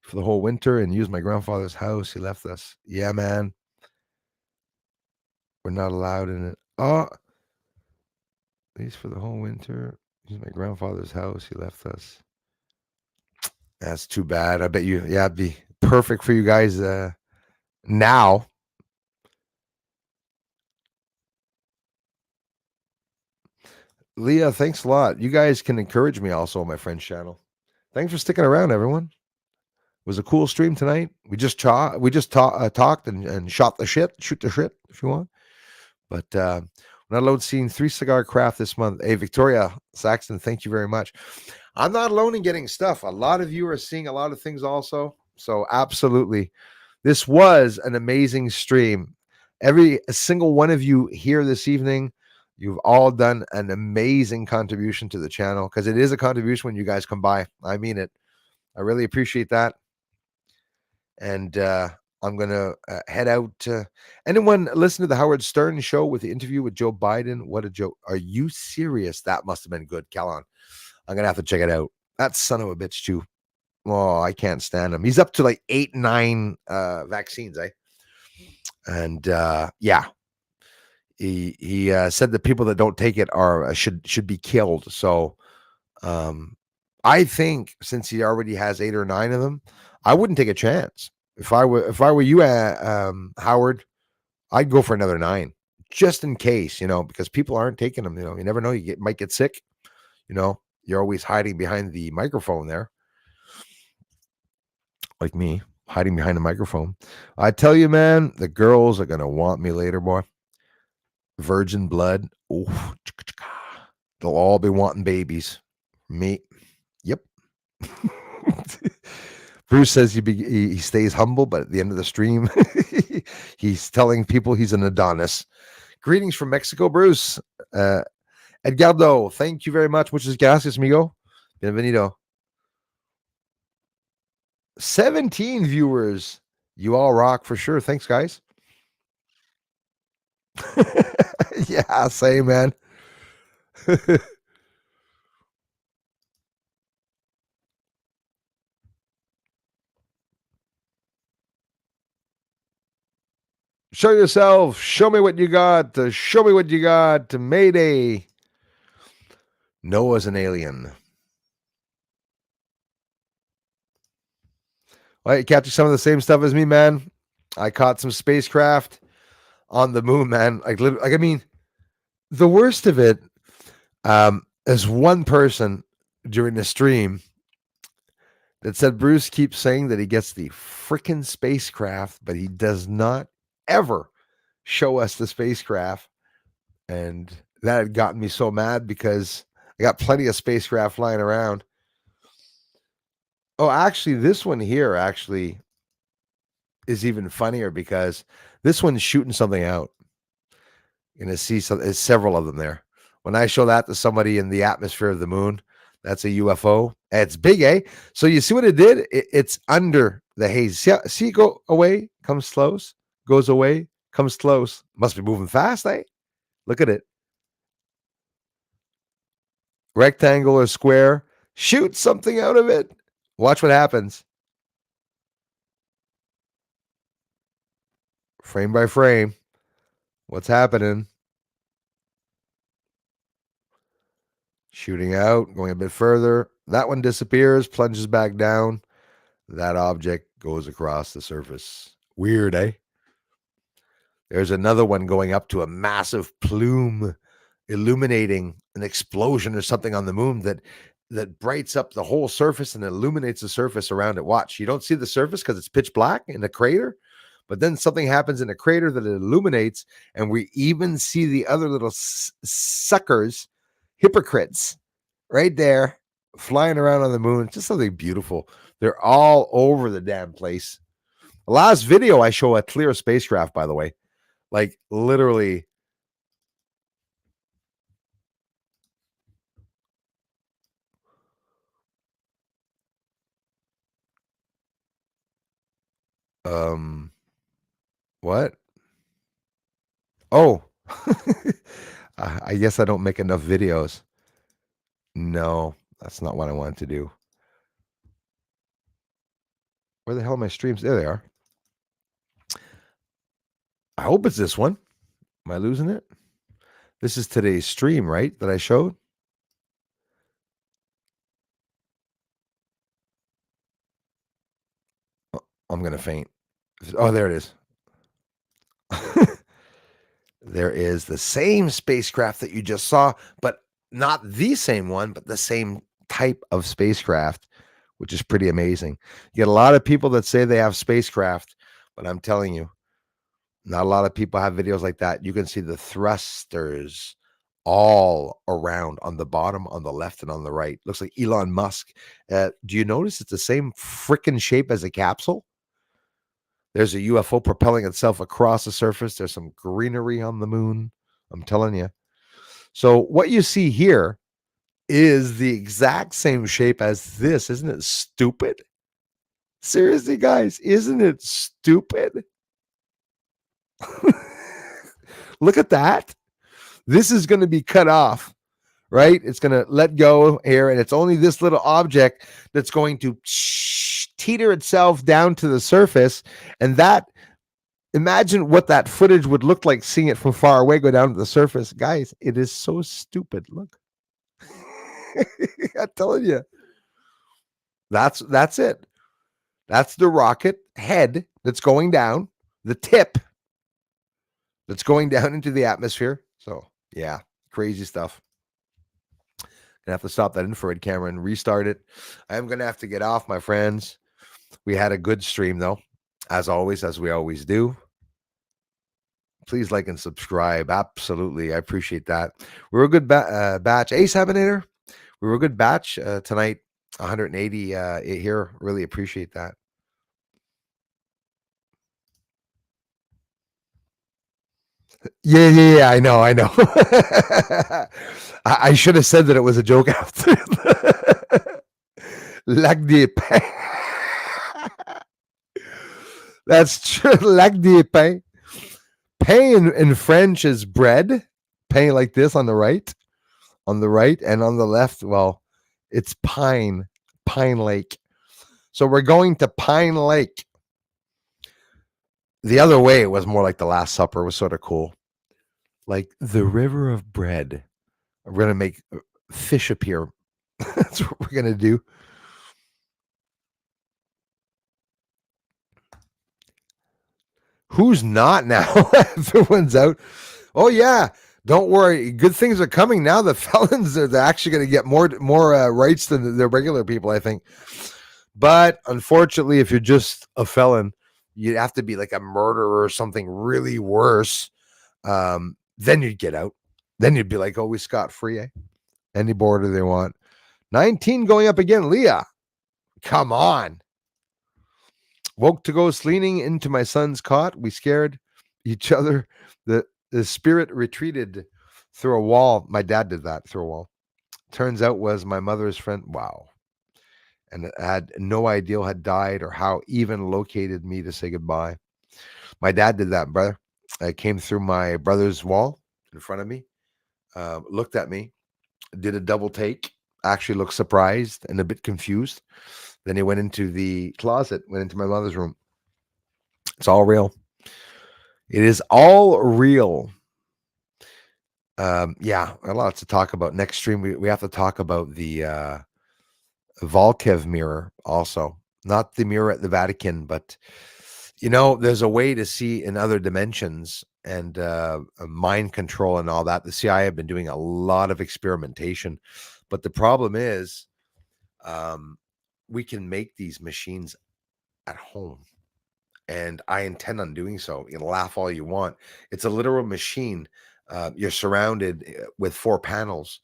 [SPEAKER 1] for the whole winter, and use my grandfather's house. He left us. Yeah, man. We're not allowed in it. Oh, at least for the whole winter. Use my grandfather's house. He left us. That's too bad. I bet you, yeah, it'd be perfect for you guys now. Leah, thanks a lot. You guys can encourage me also on my friend's channel. Thanks for sticking around, everyone. It was a cool stream tonight. We just talked and shoot the shit, if you want. But we're not alone seeing 3 Cigar Craft this month. Hey, Victoria Saxton, thank you very much. I'm not alone in getting stuff. A lot of you are seeing a lot of things also. So absolutely. This was an amazing stream. Every single one of you here this evening, you've all done an amazing contribution to the channel, because it is a contribution when you guys come by. I mean it. I really appreciate that. And I'm going to head out. Anyone listen to the Howard Stern show with the interview with Joe Biden? What a joke. Are you serious? That must have been good. Callan. I'm going to have to check it out. That son of a bitch too. Oh, I can't stand him. He's up to like 8, 9 vaccines, eh? And yeah, he said the people that don't take it are should be killed. So I think since he already has 8 or 9 of them, I wouldn't take a chance. If I were you, Howard, I'd go for another 9 just in case, because people aren't taking them. You never know. You might get sick. You're always hiding behind the microphone there, like me, hiding behind the microphone. I tell you, man, the girls are gonna want me later, boy. Virgin blood. Oh, they'll all be wanting babies. Me, yep. Bruce says he stays humble, but at the end of the stream, he's telling people he's an Adonis. Greetings from Mexico, Bruce. Edgardo, thank you very much. Muchas gracias, amigo. Bienvenido. 17 viewers. You all rock for sure. Thanks, guys. Yeah, same, man. Show yourself. Show me what you got. Show me what you got. Mayday. Noah's an alien. Well, you captured some of the same stuff as me, man. I caught some spacecraft on the moon, man. I mean, the worst of it is one person during the stream that said Bruce keeps saying that he gets the freaking spacecraft, but he does not ever show us the spacecraft. And that had gotten me so mad because I got plenty of spacecraft flying around. Oh, actually, this one here actually is even funnier because this one's shooting something out. You're going to see several of them there. When I show that to somebody in the atmosphere of the moon, that's a UFO. It's big, eh? So you see what it did? It's under the haze. See it go away, comes close, goes away, comes close. Must be moving fast, eh? Look at it. Rectangle or square, Shoot something out of it. Watch what happens. Frame by frame. What's happening? Shooting out, going a bit further. That one disappears, plunges back down. That object goes across the surface. Weird, eh? There's another one going up to a massive plume, illuminating an explosion or something on the moon that brights up the whole surface and illuminates the surface around it. Watch, you don't see the surface because it's pitch black in the crater, but then something happens in the crater that it illuminates, and we even see the other little suckers, hypocrites, right there, flying around on the moon. It's just something beautiful. They're all over the damn place. The last video I show a clear spacecraft, by the way, like literally. What? Oh, I guess I don't make enough videos. No, that's not what I wanted to do. Where the hell are my streams? There they are. I hope it's this one. Am I losing it? This is today's stream, right? That I showed. Oh, I'm going to faint. Oh, there it is. There is the same spacecraft that you just saw, but not the same one, but the same type of spacecraft, which is pretty amazing. You get a lot of people that say they have spacecraft, but I'm telling you, not a lot of people have videos like that. You can see the thrusters all around on the bottom, on the left, and on the right. Looks like Elon Musk. Do you notice it's the same freaking shape as a capsule? There's a UFO propelling itself across the surface. There's some greenery on the moon. I'm telling you. So what you see here is the exact same shape as this. Isn't it stupid? Seriously, guys, isn't it stupid? Look at that. This is going to be cut off, right? It's going to let go here, and it's only this little object that's going to teeter itself down to the surface. And that, imagine what that footage would look like seeing it from far away go down to the surface. Guys, it is so stupid. Look. I'm telling you. That's it. That's the rocket head that's going down, the tip that's going down into the atmosphere. So, yeah, crazy stuff. Gonna have to stop that infrared camera and restart it. I am gonna have to get off, my friends. We had a good stream, though, as always, as we always do. Please like and subscribe. Absolutely, I appreciate that. We were a good batch. Ace Habinator, we were a good batch tonight. 180 here. Really appreciate that. Yeah. I know. I should have said that it was a joke after. Lac des pains. That's true. Lac des pains. Pain in French is bread. Pain like this on the right. On the right and on the left, well, it's Pine Lake. So we're going to Pine Lake. The other way, it was more like the Last Supper. It was sort of cool. Like the river of bread. We're going to make fish appear. That's what we're going to do. Who's not now? Everyone's out. Oh, yeah. Don't worry. Good things are coming now. The felons are actually going to get more rights than the regular people, I think. But unfortunately, if you're just a felon, you'd have to be like a murderer or something really worse. Then you'd get out. Then you'd be like, oh, we scot-free, eh? Any border they want. 19 going up again. Leah, come on. Woke to ghost leaning into my son's cot. We scared each other. The spirit retreated through a wall. My dad did that through a wall. Turns out was my mother's friend. Wow. And had no idea had died or how even located me to say goodbye. My dad did that, brother. I came through my brother's wall in front of me, looked at me, did a double take, actually looked surprised and a bit confused. Then he went into the closet, went into my mother's room. It's all real. It is all real. Yeah, a lot to talk about. Next stream, we have to talk about the Volkev mirror also. Not the mirror at the Vatican, but there's a way to see in other dimensions and mind control and all that. The CIA have been doing a lot of experimentation, but the problem is we can make these machines at home. And I intend on doing so. You can laugh all you want. It's a literal machine. You're surrounded with 4 panels.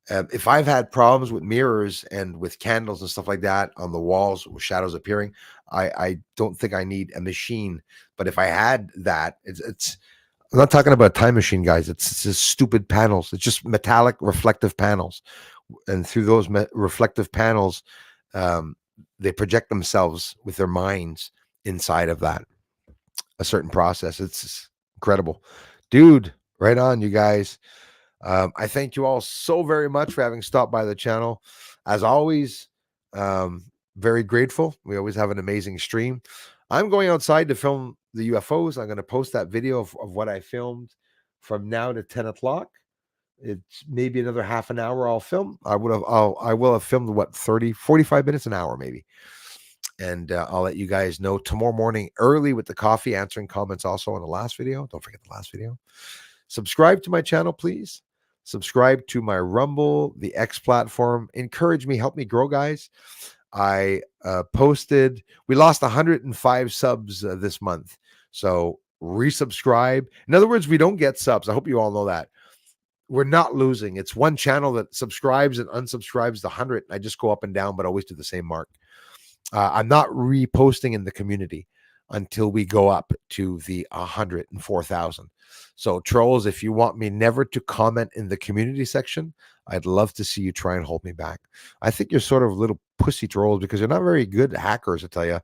[SPEAKER 1] If I've had problems with mirrors and with candles and stuff like that on the walls with shadows appearing, I don't think I need a machine. But if I had that, it's I'm not talking about a time machine, guys. It's just stupid panels. It's just metallic reflective panels. And through those reflective panels, they project themselves with their minds inside of that, a certain process. It's incredible. Dude, right on, you guys. I thank you all so very much for having stopped by the channel. As always, very grateful. We always have an amazing stream. I'm going outside to film the UFOs. I'm going to post that video of what I filmed from now to 10 o'clock. It's maybe another half an hour I'll film. I will have filmed 30, 45 minutes, an hour maybe. And I'll let you guys know tomorrow morning early with the coffee, answering comments also on the last video. Don't forget the last video. Subscribe to my channel, please. Subscribe to my Rumble, the X platform. Encourage me, help me grow, guys. I we lost 105 subs this month. So resubscribe. In other words, we don't get subs. I hope you all know that. We're not losing. It's one channel that subscribes and unsubscribes the 100. I just go up and down, but always do the same mark. I'm not reposting in the community until we go up to the 104,000. So trolls, if you want me never to comment in the community section, I'd love to see you try and hold me back. I think you're sort of little pussy trolls because you're not very good hackers, I tell you.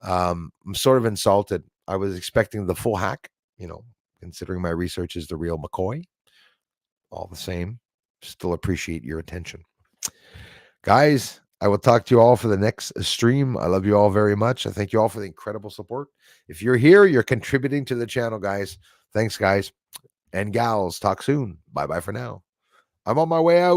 [SPEAKER 1] I'm sort of insulted. I was expecting the full hack, considering my research is the real McCoy. All the same, still appreciate your attention. Guys, I will talk to you all for the next stream. I love you all very much. I thank you all for the incredible support. If you're here, you're contributing to the channel, guys. Thanks, guys and gals. Talk soon. Bye-bye for now. I'm on my way out.